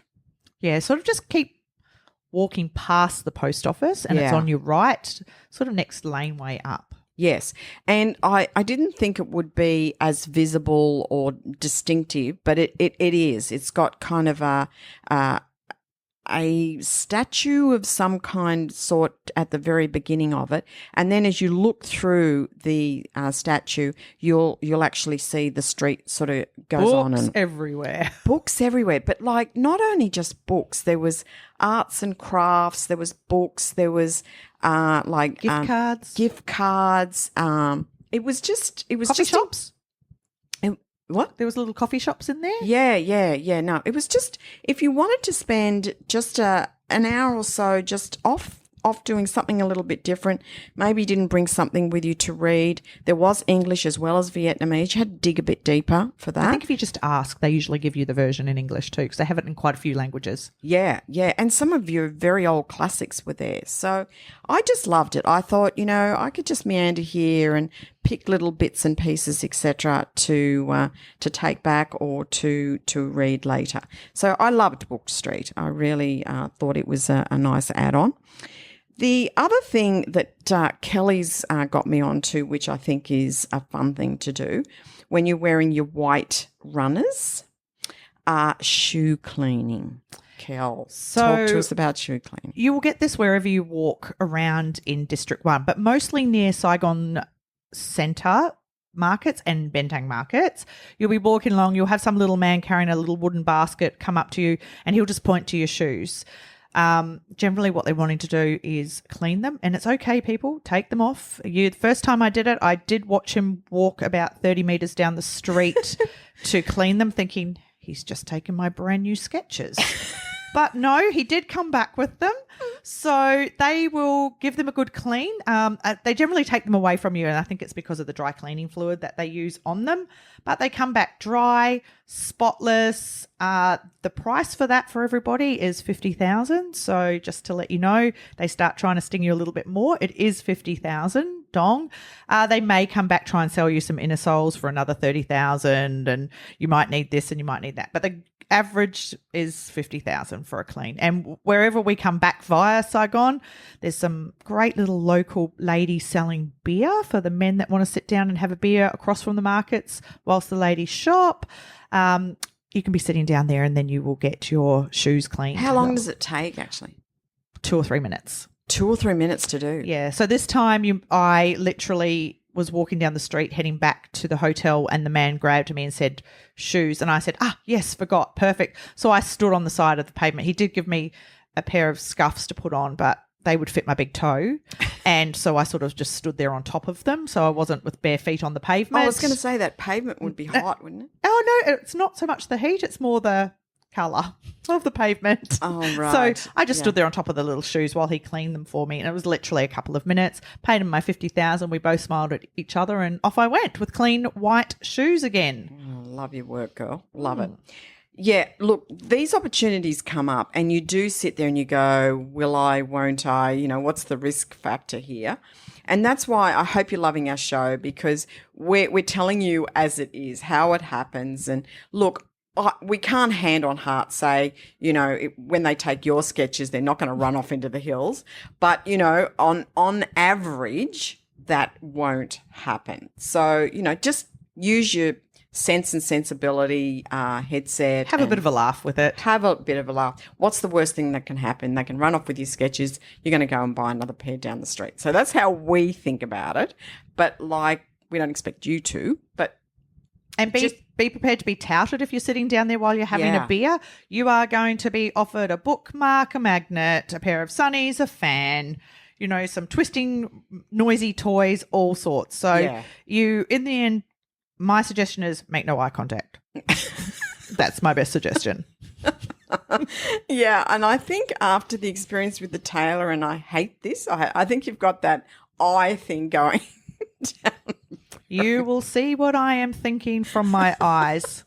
Yeah, sort of just keep walking past the post office and it's on your right, sort of next laneway up.
Yes, and I didn't think it would be as visible or distinctive, but it is. It's got kind of a a statue of some kind sort at the very beginning of it, and then as you look through the statue, you'll actually see the street sort of goes on and
everywhere.
Books everywhere, but like not only just books. There was arts and crafts. There was books. There was like
gift cards.
It was just
Coffee shops.
What?
There was little coffee shops in there?
Yeah. No, it was just if you wanted to spend just an hour or so just off doing something a little bit different, maybe you didn't bring something with you to read. There was English as well as Vietnamese. You had to dig a bit deeper for that.
I think if you just ask, they usually give you the version in English too, because they have it in quite a few languages.
Yeah. And some of your very old classics were there. So I just loved it. I thought, I could just meander here and pick little bits and pieces, etc., to take back or to read later. So I loved Book Street. I really thought it was a nice add-on. The other thing that Kelly's got me onto, which I think is a fun thing to do when you're wearing your white runners, shoe cleaning. Kel, talk to us about shoe cleaning.
You will get this wherever you walk around in District 1, but mostly near Saigon Centre markets and Bentang markets. You'll be walking along, you'll have some little man carrying a little wooden basket come up to you and he'll just point to your shoes. Generally what they're wanting to do is clean them, and it's okay, people, take them off. The first time I did it, I did watch him walk about 30 metres down the street to clean them, thinking he's just taken my brand new Skechers. But no, he did come back with them. So they will give them a good clean. They generally take them away from you, and I think it's because of the dry cleaning fluid that they use on them. But they come back dry, spotless. The price for that for everybody is $50,000. So just to let you know, they start trying to sting you a little bit more. It is $50,000 dong. They may come back try and sell you some inner soles for another $30,000, and you might need this and you might need that. But the average is $50,000 for a clean. And wherever we come back via Saigon, there's some great little local ladies selling beer for the men that want to sit down and have a beer across from the markets whilst the ladies shop. You can be sitting down there and then you will get your shoes cleaned.
How long does it take actually?
2 or 3 minutes.
2 or 3 minutes to do?
Yeah. So this time I literally was walking down the street heading back to the hotel, and the man grabbed me and said, shoes. And I said, yes, forgot. Perfect. So I stood on the side of the pavement. He did give me a pair of scuffs to put on, but they would fit my big toe. And so I sort of just stood there on top of them. So I wasn't with bare feet on the pavement.
I was going to say that pavement would be hot, wouldn't it?
Oh, no, it's not so much the heat. It's more the colour of the pavement.
Oh, right.
So I just stood there on top of the little shoes while he cleaned them for me, and it was literally a couple of minutes. Paid him my $50,000. We both smiled at each other, and off I went with clean white shoes again.
Oh, love your work, girl. Love it. Yeah, look, these opportunities come up and you do sit there and you go, will I, won't I? What's the risk factor here? And that's why I hope you're loving our show, because we're telling you as it is, how it happens. And look, we can't hand on heart say, when they take your Skechers, they're not going to run off into the hills. But, on average, that won't happen. So, just use your sense and sensibility headset.
Have a bit of a laugh with it.
Have a bit of a laugh. What's the worst thing that can happen? They can run off with your Skechers. You're going to go and buy another pair down the street. So that's how we think about it. But we don't expect you to, but
and be prepared to be touted if you're sitting down there while you're having a beer. You are going to be offered a bookmark, a magnet, a pair of sunnies, a fan, some twisting, noisy toys, all sorts. So you, in the end, my suggestion is make no eye contact. That's my best suggestion.
Yeah, and I think after the experience with the tailor, and I hate this, I think you've got that eye thing going down.
You will see what I am thinking from my eyes.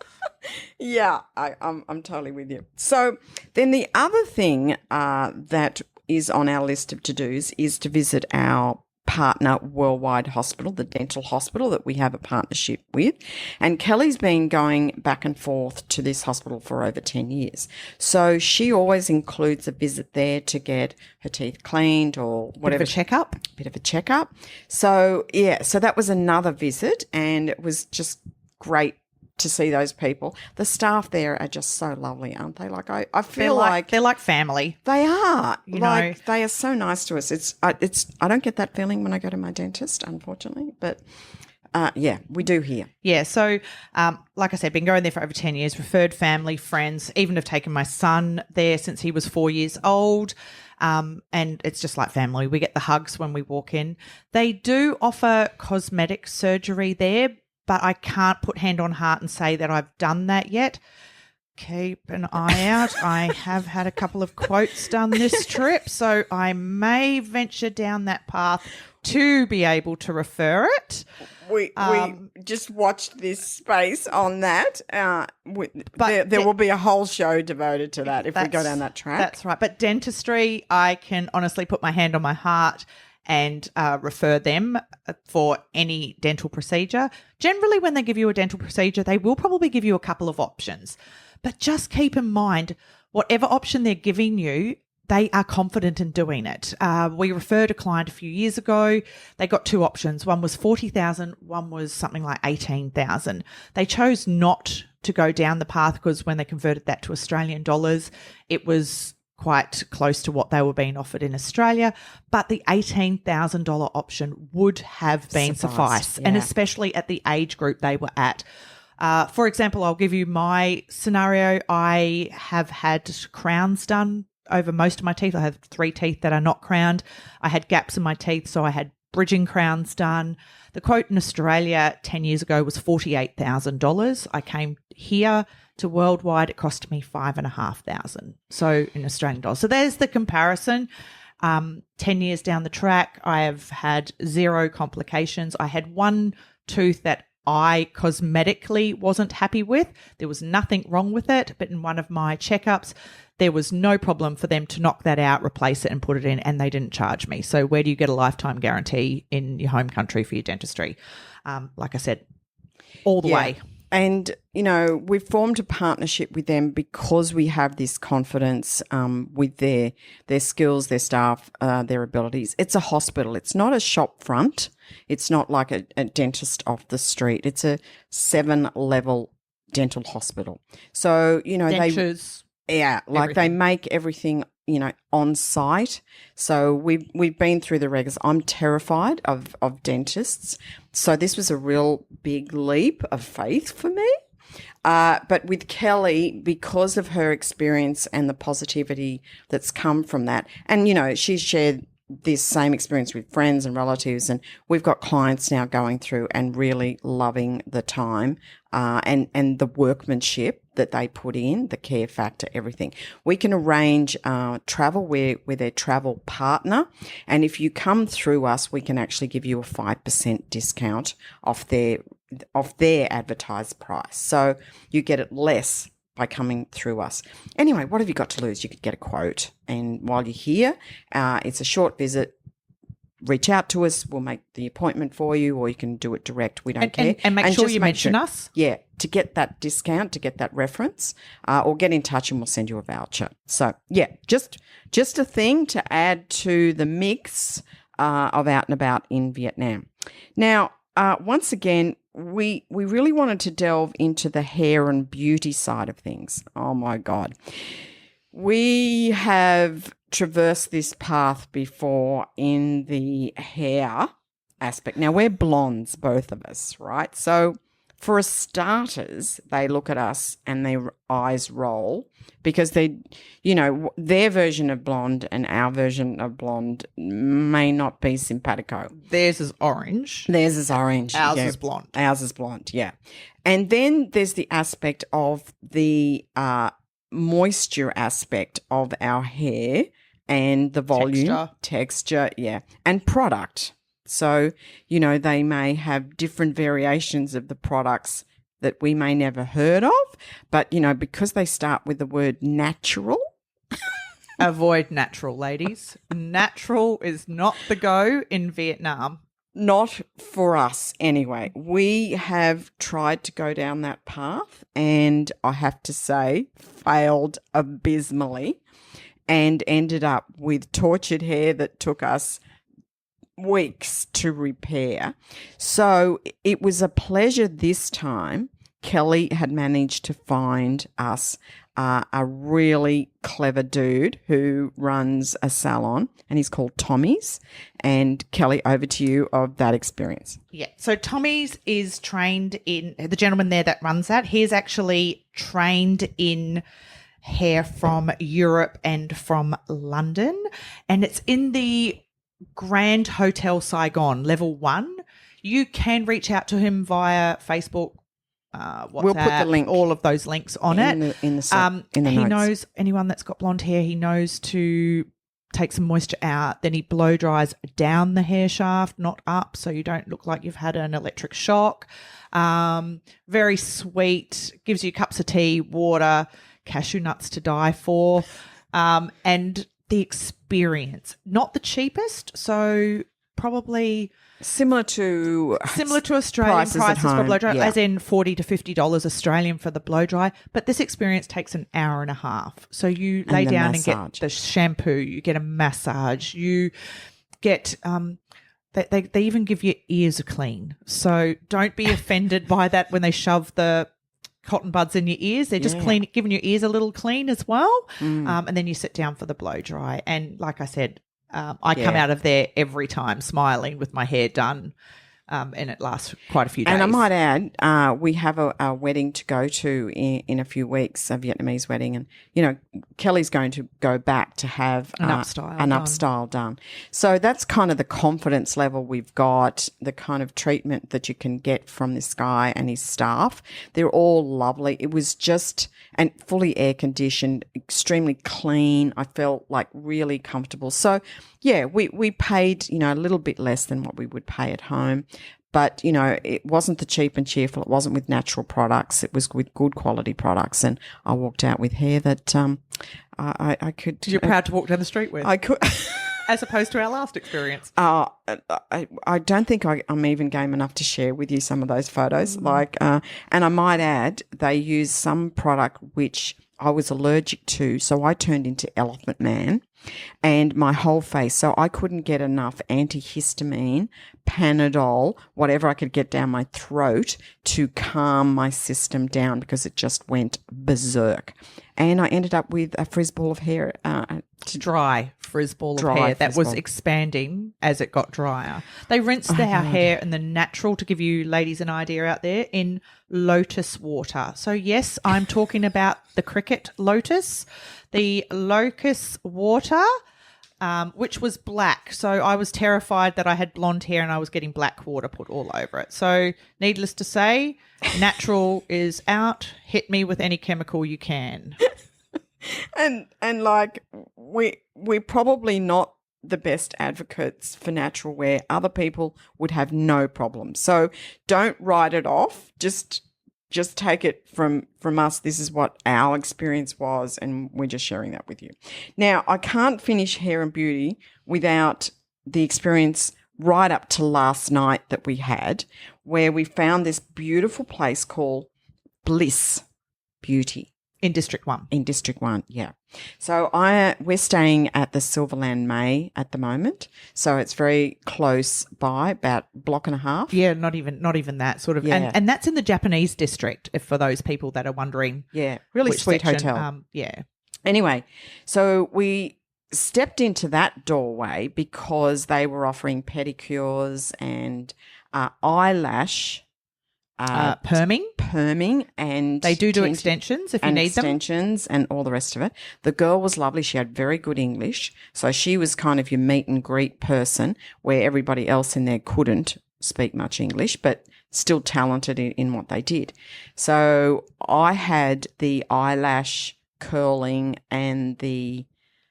Yeah, I'm totally with you. So then the other thing that is on our list of to-dos is to visit our partner worldwide hospital, the dental hospital that we have a partnership with. And Kelly's been going back and forth to this hospital for over 10 years. So she always includes a visit there to get her teeth cleaned or whatever. Bit of a checkup. So, so that was another visit, and it was just great to see those people. The staff there are just so lovely, aren't they? Like I feel like
they're like family.
they are.
You
like
know.
they are so nice to us. I don't get that feeling when I go to my dentist, unfortunately, but yeah, we do here.
Yeah, so like I said, been going there for over 10 years, referred family, friends, even have taken my son there since he was 4 years old. And it's just like family. We get the hugs when we walk in. They do offer cosmetic surgery there, but I can't put hand on heart and say that I've done that yet. Keep an eye out. I have had a couple of quotes done this trip, so I may venture down that path to be able to refer it.
We just watched this space on that. There will be a whole show devoted to that if we go down that track.
That's right. But dentistry, I can honestly put my hand on my heart and refer them for any dental procedure. Generally, when they give you a dental procedure, they will probably give you a couple of options. But just keep in mind, whatever option they're giving you, they are confident in doing it. We referred a client a few years ago. They got two options. One was $40,000. One was something like $18,000. They chose not to go down the path because when they converted that to Australian dollars, it was quite close to what they were being offered in Australia. But the $18,000 option would have been suffice,
yeah.
and especially at the age group they were at. For example, I'll give you my scenario. I have had crowns done over most of my teeth. I have 3 teeth that are not crowned. I had gaps in my teeth, so I had bridging crowns done. The quote in Australia 10 years ago was $48,000. I came here to worldwide. It cost me $5,500. So in Australian dollars. So there's the comparison. 10 years down the track, I have had 0 complications. I had one tooth that I cosmetically wasn't happy with. There was nothing wrong with it, but in one of my checkups, there was no problem for them to knock that out, replace it and put it in, and they didn't charge me. So where do you get a lifetime guarantee in your home country for your dentistry? Like I said, all the way.
And, you know, we've formed a partnership with them because we have this confidence with their skills, their staff, their abilities. It's a hospital. It's not a shop front. It's not like a dentist off the street. It's a 7-level dental hospital. So, you know,
Dentures,
they make everything, you know, on site. So we've been through the regs. I'm terrified of dentists. So this was a real big leap of faith for me. But with Kelly, because of her experience and the positivity that's come from that, and, you know, she's shared this same experience with friends and relatives, and we've got clients now going through and really loving the time and the workmanship that they put in, the care factor, everything. We can arrange travel. We're their travel partner, and if you come through us, we can actually give you a 5% discount off their advertised price. So you get it less by coming through us. Anyway, what have you got to lose? You could get a quote. And while you're here, it's a short visit. Reach out to us. We'll make the appointment for you, or you can do it direct. We don't care.
And make sure you mention us.
Yeah, to get that discount, to get that reference, or get in touch and we'll send you a voucher. So, yeah, just a thing to add to the mix of out and about in Vietnam. Now, once again, we really wanted to delve into the hair and beauty side of things. Oh, my God. We have traversed this path before in the hair aspect. Now, we're blondes, both of us, right? So for starters, they look at us and their eyes roll because they, you know, their version of blonde and our version of blonde may not be simpatico.
Theirs is orange.
Theirs is orange.
Ours is blonde.
Ours is blonde, yeah. And then there's the aspect of the moisture aspect of our hair and the volume, texture, yeah, and product. So, you know, they may have different variations of the products that we may never heard of, but, you know, because they start with the word natural.
Avoid natural, ladies. Natural is not the go in Vietnam.
Not for us anyway. We have tried to go down that path and I have to say failed abysmally and ended up with tortured hair that took us weeks to repair. So it was a pleasure this time Kelly had managed to find us a really clever dude who runs a salon, and he's called Tommy's. And Kelly, over to you of that experience.
Yeah. So Tommy's is trained in, the gentleman there that runs that, he's actually trained in hair from Europe and from London. And it's in the Grand Hotel Saigon, level 1. You can reach out to him via Facebook, WhatsApp,
We'll put the link
all of those links on
in
it.
the
He
notes.
knows anyone that's got blonde hair, he knows to take some moisture out. Then he blow dries down the hair shaft, not up, so you don't look like you've had an electric shock. Very sweet, gives you cups of tea, water, cashew nuts to die for. And the experience, not the cheapest, so probably
Similar to
Australian prices
at
for
home,
blow dry,
yeah.
as in $40 to $50 Australian for the blow dry. But this experience takes an hour and a half. So you lay
the
down
massage.
and get the shampoo, you get a massage, you get they even give your ears a clean. So don't be offended by that when they shove the cotton buds in your ears. They're just giving your ears a little clean as well. And then you sit down for the blow dry. And like I said, I come out of there every time smiling with my hair done, and it lasts quite a few days.
And I might add, we have a wedding to go to in a few weeks, a Vietnamese wedding. And, you know, Kelly's going to go back to have
An upstyle
done. So that's kind of the confidence level we've got, the kind of treatment that you can get from this guy and his staff. They're all lovely. It was just and fully air conditioned, extremely clean. I felt like really comfortable. So, yeah, we paid, you know, a little bit less than what we would pay at home. But, you know, it wasn't the cheap and cheerful. It wasn't with natural products. It was with good quality products. And I walked out with hair that I could.
You're proud to walk down the street with.
I could.
As opposed to our last experience.
I don't think I'm even game enough to share with you some of those photos. And I might add, they use some product which I was allergic to, so I turned into Elephant Man, and my whole face. So I couldn't get enough antihistamine, Panadol, whatever I could get down my throat to calm my system down because it just went berserk. And I ended up with a frizz ball of hair.
Dry frizz ball of hair that was expanding as it got drier. They rinsed our hair in the natural, to give you ladies an idea out there, in lotus water. So yes, I'm talking about the cricket lotus, the locust water, which was black. So I was terrified that I had blonde hair and I was getting black water put all over it. So needless to say, natural is out. Hit me with any chemical you can.
And like we're probably not the best advocates for natural wear. Other people would have no problem. So don't write it off. Just take it from us. This is what our experience was, and we're just sharing that with you. Now, I can't finish hair and beauty without the experience right up to last night that we had, where we found this beautiful place called Bliss Beauty.
In District 1.
In District 1, yeah. So we're staying at the Silverland May at the moment. So it's very close by, about a block and a half.
Yeah, not even that sort of.
Yeah.
And that's in the Japanese district, if for those people that are wondering.
Yeah, really
which
sweet
section.
hotel.
Yeah.
Anyway, so we stepped into that doorway because they were offering pedicures and eyelash perming, and
they do extensions if you need them.
Extensions and all the rest of it. The girl was lovely. She had very good English. So she was kind of your meet and greet person, where everybody else in there couldn't speak much English, but still talented in what they did. So I had the eyelash curling and the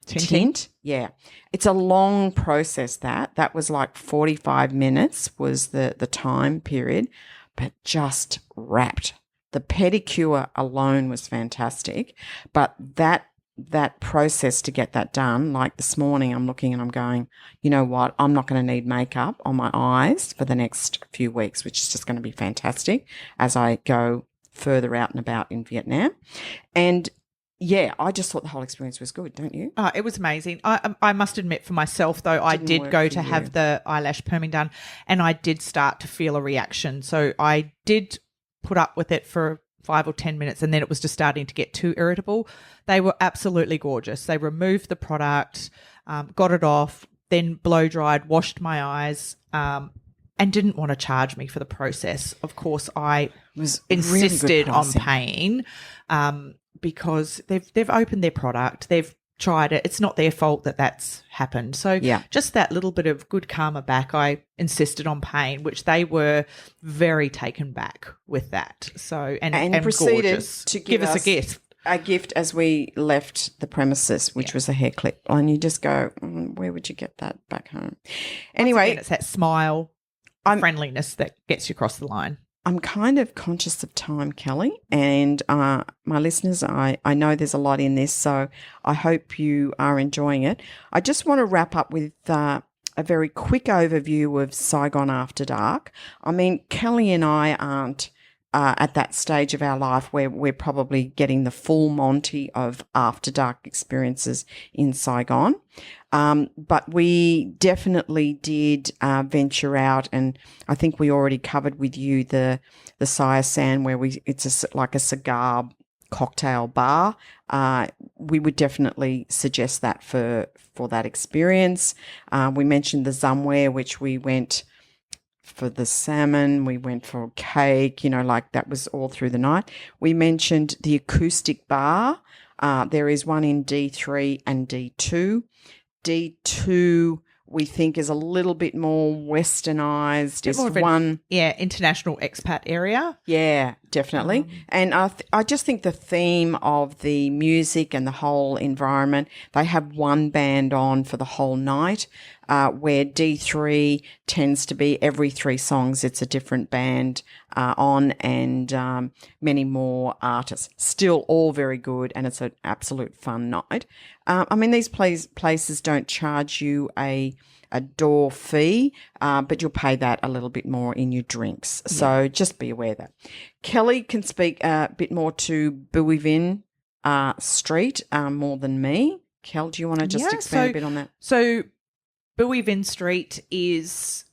tint. Yeah. It's a long process that was like 45 minutes was the time period, but just wrapped. The pedicure alone was fantastic, but that process to get that done, like this morning I'm looking and I'm going, you know what, I'm not going to need makeup on my eyes for the next few weeks, which is just going to be fantastic as I go further out and about in Vietnam. And yeah, I just thought the whole experience was good, don't you?
It was amazing. I must admit for myself, though, I did go to have the eyelash perming done, and I did start to feel a reaction. So I did put up with it for 5 or 10 minutes, and then it was just starting to get too irritable. They were absolutely gorgeous. They removed the product, got it off, then blow dried, washed my eyes, and didn't want to charge me for the process. Of course, I insisted on paying because they've opened their product, they've tried it. It's not their fault that that's happened. So just that little bit of good karma back, I insisted on paying, which they were very taken back with that. So and
proceeded
gorgeous.
To give us a gift as we left the premises, which was a hair clip. And you just go, where would you get that back home? Anyway,
it's that smile, friendliness that gets you across the line.
I'm kind of conscious of time, Kelly, and my listeners, I know there's a lot in this, so I hope you are enjoying it. I just want to wrap up with a very quick overview of Saigon After Dark. I mean, Kelly and I aren't at that stage of our life where we're probably getting the full Monty of After Dark experiences in Saigon. But we definitely did venture out, and I think we already covered with you the Saigon where it's like a cigar cocktail bar. We would definitely suggest that for that experience. We mentioned the Zumware, which we went for the salmon, we went for cake, like that was all through the night. We mentioned the acoustic bar. There is one in D3 and D2. D2 we think is a little bit more westernized. It's one,
international expat area.
Yeah, definitely. And I just think the theme of the music and the whole environment. They have one band on for the whole night, where D3 tends to be every 3 songs it's a different band on, and many more artists. Still all very good, and it's an absolute fun night. I mean, these places don't charge you a door fee, but you'll pay that a little bit more in your drinks. So just be aware of that. Kelly can speak a bit more to Buivin Street more than me. Kel, do you want to just expand a bit on that?
So Buivin Street is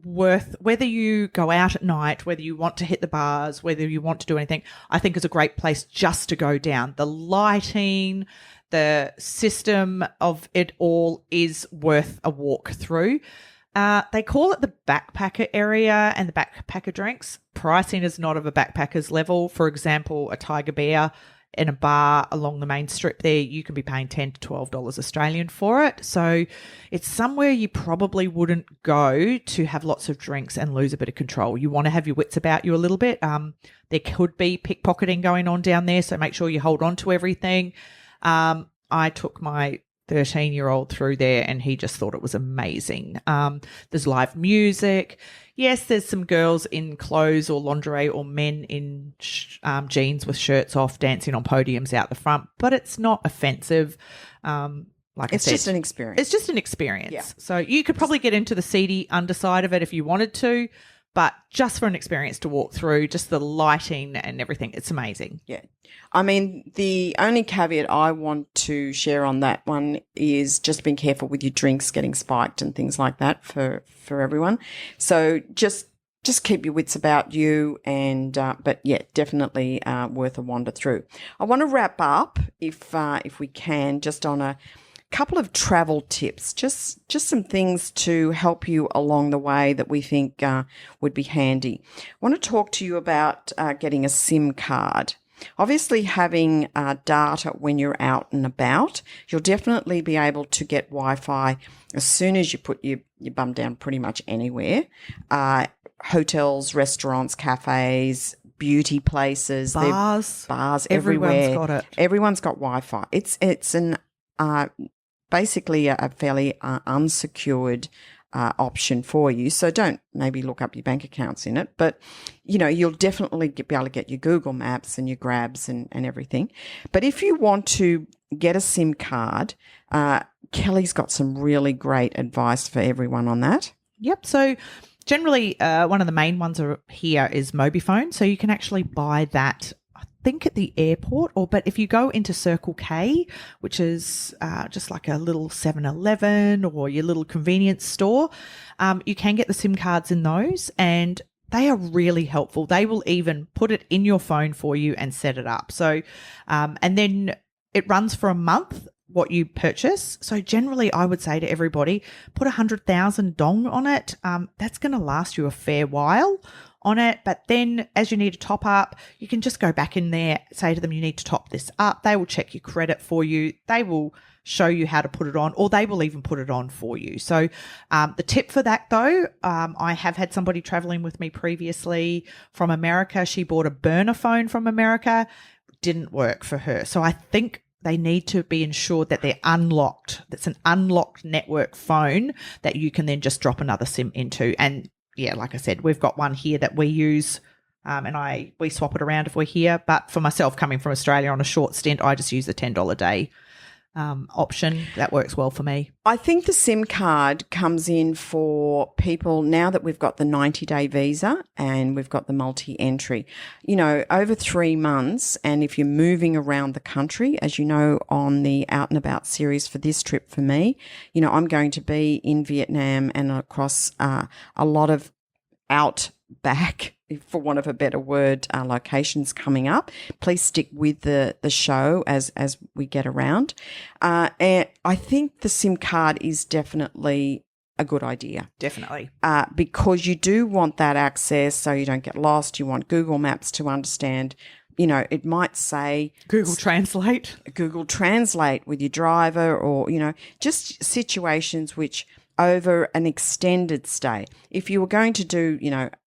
worth, whether you go out at night, whether you want to hit the bars, whether you want to do anything, I think is a great place just to go down. The lighting, the system of it all is worth a walk through. They call it the backpacker area and the backpacker drinks. Pricing is not of a backpacker's level. For example, a Tiger Beer in a bar along the main strip there, you can be paying $10 to $12 Australian for it. So it's somewhere you probably wouldn't go to have lots of drinks and lose a bit of control. You want to have your wits about you a little bit. There could be pickpocketing going on down there, so make sure you hold on to everything. I took my 13-year-old through there and he just thought it was amazing. There's live music. Yes, there's some girls in clothes or lingerie or men in jeans with shirts off dancing on podiums out the front, but it's not offensive.
It's just an experience.
It's just an experience.
Yeah.
So you could probably get into the seedy underside of it if you wanted to, but just for an experience to walk through, just the lighting and everything, it's amazing.
Yeah. I mean, the only caveat I want to share on that one is just being careful with your drinks getting spiked and things like that for everyone. So just keep your wits about you, and but yeah, definitely worth a wander through. I want to wrap up, if we can, just on a couple of travel tips, just some things to help you along the way that we think would be handy. I want to talk to you about getting a SIM card. Obviously, having data when you're out and about, you'll definitely be able to get Wi-Fi as soon as you put your bum down pretty much anywhere. Hotels, restaurants, cafes, beauty places, bars everywhere.
Everyone's got it.
Everyone's got Wi-Fi. It's an basically a fairly unsecured option for you. So don't maybe look up your bank accounts in it, but you'll definitely be able to get your Google Maps and your Grabs and everything. But if you want to get a SIM card, Kelly's got some really great advice for everyone on that.
Yep. So generally, one of the main ones here is Mobifone. So you can actually buy that, I think, at the airport, but if you go into Circle K, which is just like a little 7-Eleven or your little convenience store, you can get the SIM cards in those, and they are really helpful. They will even put it in your phone for you and set it up. So, and then it runs for a month, what you purchase. So generally I would say to everybody, put 100,000 dong on it. That's going to last you a fair while on it. But then as you need to top up, you can just go back in there, say to them, you need to top this up. They will check your credit for you. They will show you how to put it on, or they will even put it on for you. So the tip for that though, I have had somebody traveling with me previously from America. She bought a burner phone from America. Didn't work for her. So I think they need to be ensured that they're unlocked. That's an unlocked network phone that you can then just drop another SIM into. And yeah, like I said, we've got one here that we use, and we swap it around if we're here. But for myself, coming from Australia on a short stint, I just use the $10 a day option. That works well for me.
I think the SIM card comes in for people now that we've got the 90-day visa and we've got the multi-entry, over 3 months. And if you're moving around the country, as you know, on the Out and About series for this trip for me, I'm going to be in Vietnam and across a lot of outback, for want of a better word, locations coming up. Please stick with the show as we get around. And I think the SIM card is definitely a good idea.
Definitely.
Because you do want that access so you don't get lost. You want Google Maps to understand. It might say
Google Translate
with your driver, or, just situations which over an extended stay. If you were going to do,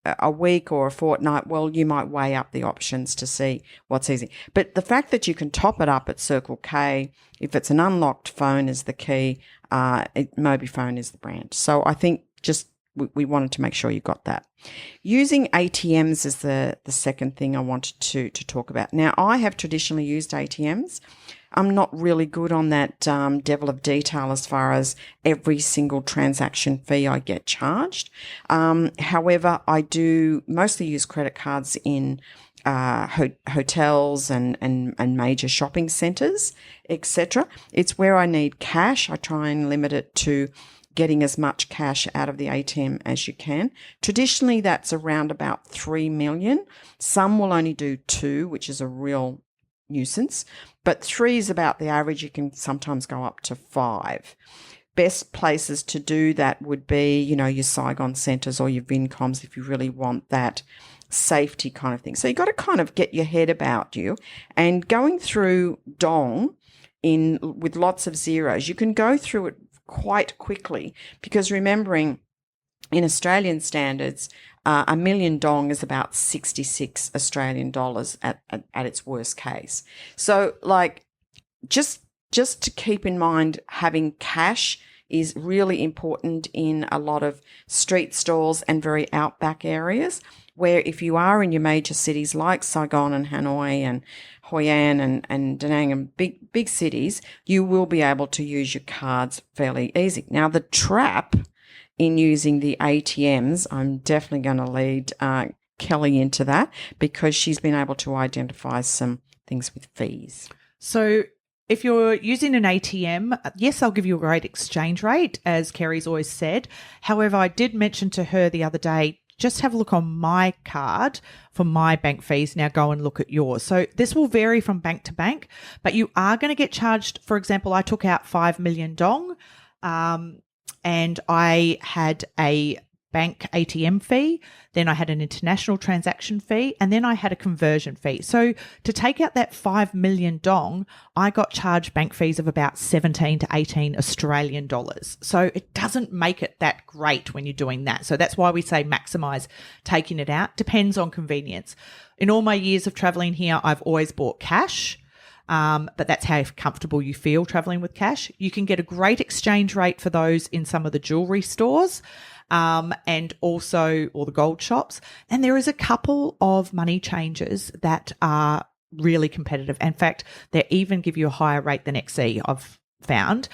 a week or a fortnight, well, you might weigh up the options to see what's easy. But the fact that you can top it up at Circle K, if it's an unlocked phone is the key, Mobiphone is the brand. So I think just we wanted to make sure you got that. Using ATMs is the second thing I wanted to talk about. Now, I have traditionally used ATMs. I'm not really good on that devil of detail as far as every single transaction fee I get charged. However, I do mostly use credit cards in hotels and major shopping centres, etc. It's where I need cash. I try and limit it to getting as much cash out of the ATM as you can. Traditionally, that's around about 3 million. Some will only do 2, which is a real nuisance, but 3 is about the average. You can sometimes go up to 5. Best places to do that would be, your Saigon centres or your Vincoms if you really want that safety kind of thing. So you've got to kind of get your head about you. And going through dong with lots of zeros, you can go through it quite quickly, because remembering in Australian standards, $1 million dong is about 66 Australian dollars at its worst case. So just to keep in mind, having cash is really important in a lot of street stalls and very outback areas, where if you are in your major cities like Saigon and Hanoi and Hoi An and Da Nang and big cities, you will be able to use your cards fairly easy. Now, the trap in using the ATMs, I'm definitely going to lead Kelly into that, because she's been able to identify some things with fees.
So if you're using an ATM, yes, they'll give you a great exchange rate, as Kerry's always said. However, I did mention to her the other day, just have a look on my card for my bank fees. Now go and look at yours. So this will vary from bank to bank, but you are going to get charged. For example, I took out 5 million dong, and I had a bank ATM fee, then I had an international transaction fee, and then I had a conversion fee. So to take out that 5 million dong, I got charged bank fees of about 17 to 18 Australian dollars. So it doesn't make it that great when you're doing that. So that's why we say maximize taking it out. Depends on convenience. In all my years of traveling here, I've always bought cash. But that's how comfortable you feel traveling with cash. You can get a great exchange rate for those in some of the jewelry stores, and also all the gold shops. And there is a couple of money changers that are really competitive. In fact, they even give you a higher rate than XE, I've found.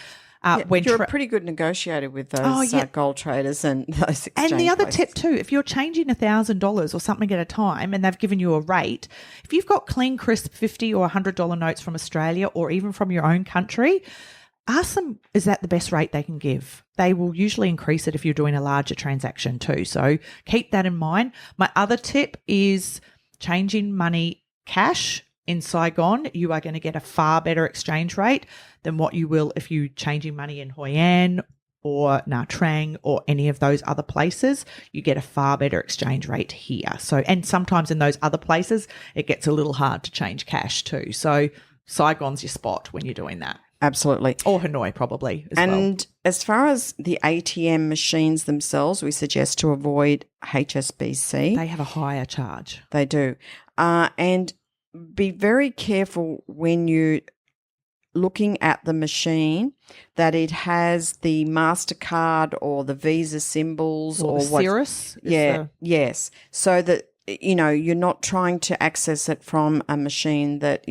You're a pretty good negotiator with those gold traders and those exchange
And the other
places.
tip too, if you're changing $1,000 or something at a time and they've given you a rate, if you've got clean, crisp $50 or $100 notes from Australia or even from your own country, ask them, is that the best rate they can give? They will usually increase it if you're doing a larger transaction too. So keep that in mind. My other tip is changing money cash in Saigon. You are going to get a far better exchange rate than what you will if you changing money in Hoi An or Nha Trang or any of those other places. You get a far better exchange rate here. So, and sometimes in those other places, it gets a little hard to change cash too. So Saigon's your spot when you're doing that.
Absolutely.
Or Hanoi probably as well.
And as far as the ATM machines themselves, we suggest to avoid HSBC.
They have a higher charge.
They do. And be very careful when you're looking at the machine that it has the MasterCard or the Visa symbols
or the Cirrus.
Yes. So that, you're not trying to access it from a machine that,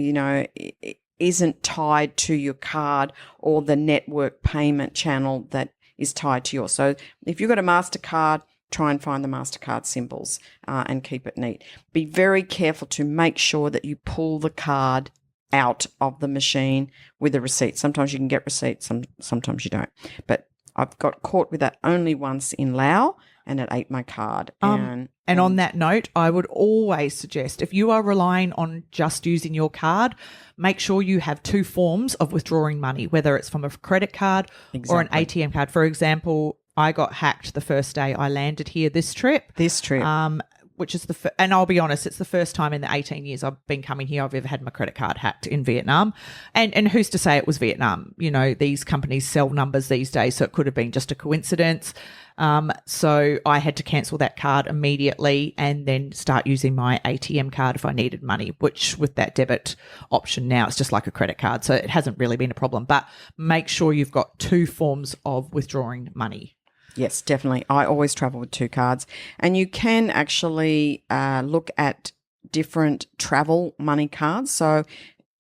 isn't tied to your card or the network payment channel that is tied to yours. So if you've got a MasterCard, try and find the MasterCard symbols and keep it neat. Be very careful to make sure that you pull the card out of the machine with a receipt. Sometimes you can get receipts, sometimes you don't. But I've got caught with that only once in Laos, and it ate my card.
And on that note, I would always suggest if you are relying on just using your card, make sure you have two forms of withdrawing money, whether it's from a credit card or an ATM card. For example, I got hacked the first day I landed here this trip. Which is and I'll be honest, it's the first time in the 18 years I've been coming here I've ever had my credit card hacked in Vietnam. And who's to say it was Vietnam? These companies sell numbers these days, so it could have been just a coincidence. So I had to cancel that card immediately and then start using my ATM card if I needed money, which with that debit option now, it's just like a credit card. So it hasn't really been a problem. But make sure you've got two forms of withdrawing money.
Yes, definitely. I always travel with two cards. And you can actually look at different travel money cards. So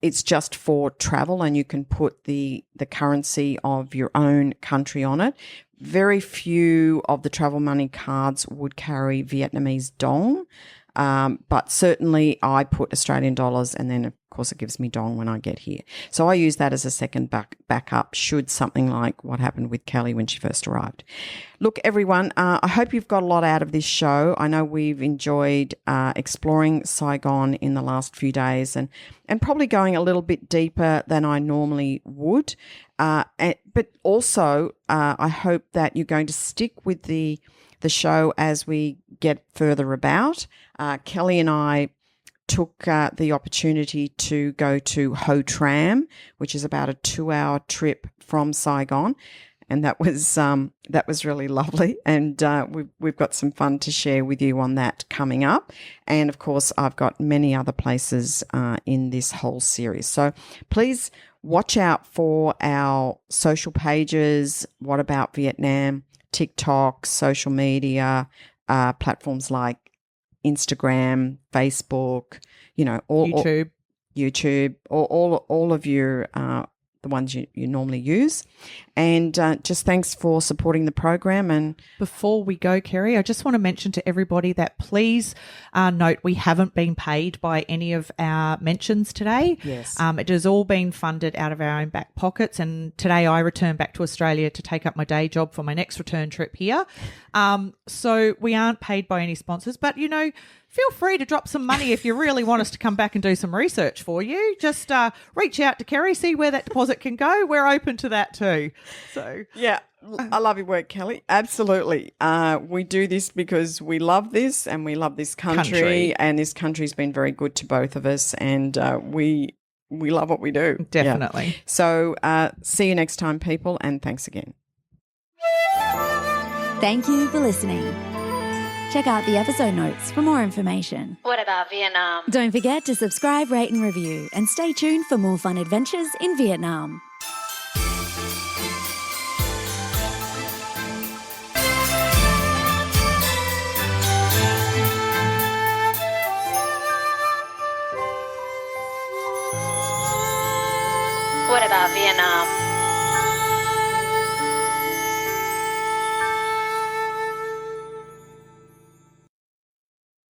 it's just for travel and you can put the currency of your own country on it. Very few of the travel money cards would carry Vietnamese dong. But certainly I put Australian dollars and then, of course, it gives me dong when I get here. So I use that as a second backup should something like what happened with Kelly when she first arrived. Look, everyone, I hope you've got a lot out of this show. I know we've enjoyed exploring Saigon in the last few days and probably going a little bit deeper than I normally would. But also, I hope that you're going to stick with the show as we get further about. Kelly and I took the opportunity to go to Ho Tram, which is about a 2-hour trip from Saigon, and that was really lovely. And we've got some fun to share with you on that coming up. And of course, I've got many other places in this whole series. So please watch out for our social pages. What About Vietnam? TikTok, social media, platforms like Instagram, Facebook, YouTube, all of your the ones you normally use. And just thanks for supporting the program. And
before we go, Kerry, I just want to mention to everybody that please note we haven't been paid by any of our mentions today.
Yes.
It has all been funded out of our own back pockets. And today I return back to Australia to take up my day job for my next return trip here. So we aren't paid by any sponsors, but, feel free to drop some money if you really want us to come back and do some research for you. Just reach out to Kerry, see where that deposit can go. We're open to that too. So
yeah, I love your work, Kelly. Absolutely. We do this because we love this and we love this country. And this country's been very good to both of us, and we love what we do.
Definitely.
Yeah. So see you next time, people, and thanks again.
Thank you for listening. Check out the episode notes for more information.
What about Vietnam?
Don't forget to subscribe, rate and review, and stay tuned for more fun adventures in Vietnam.
What about Vietnam?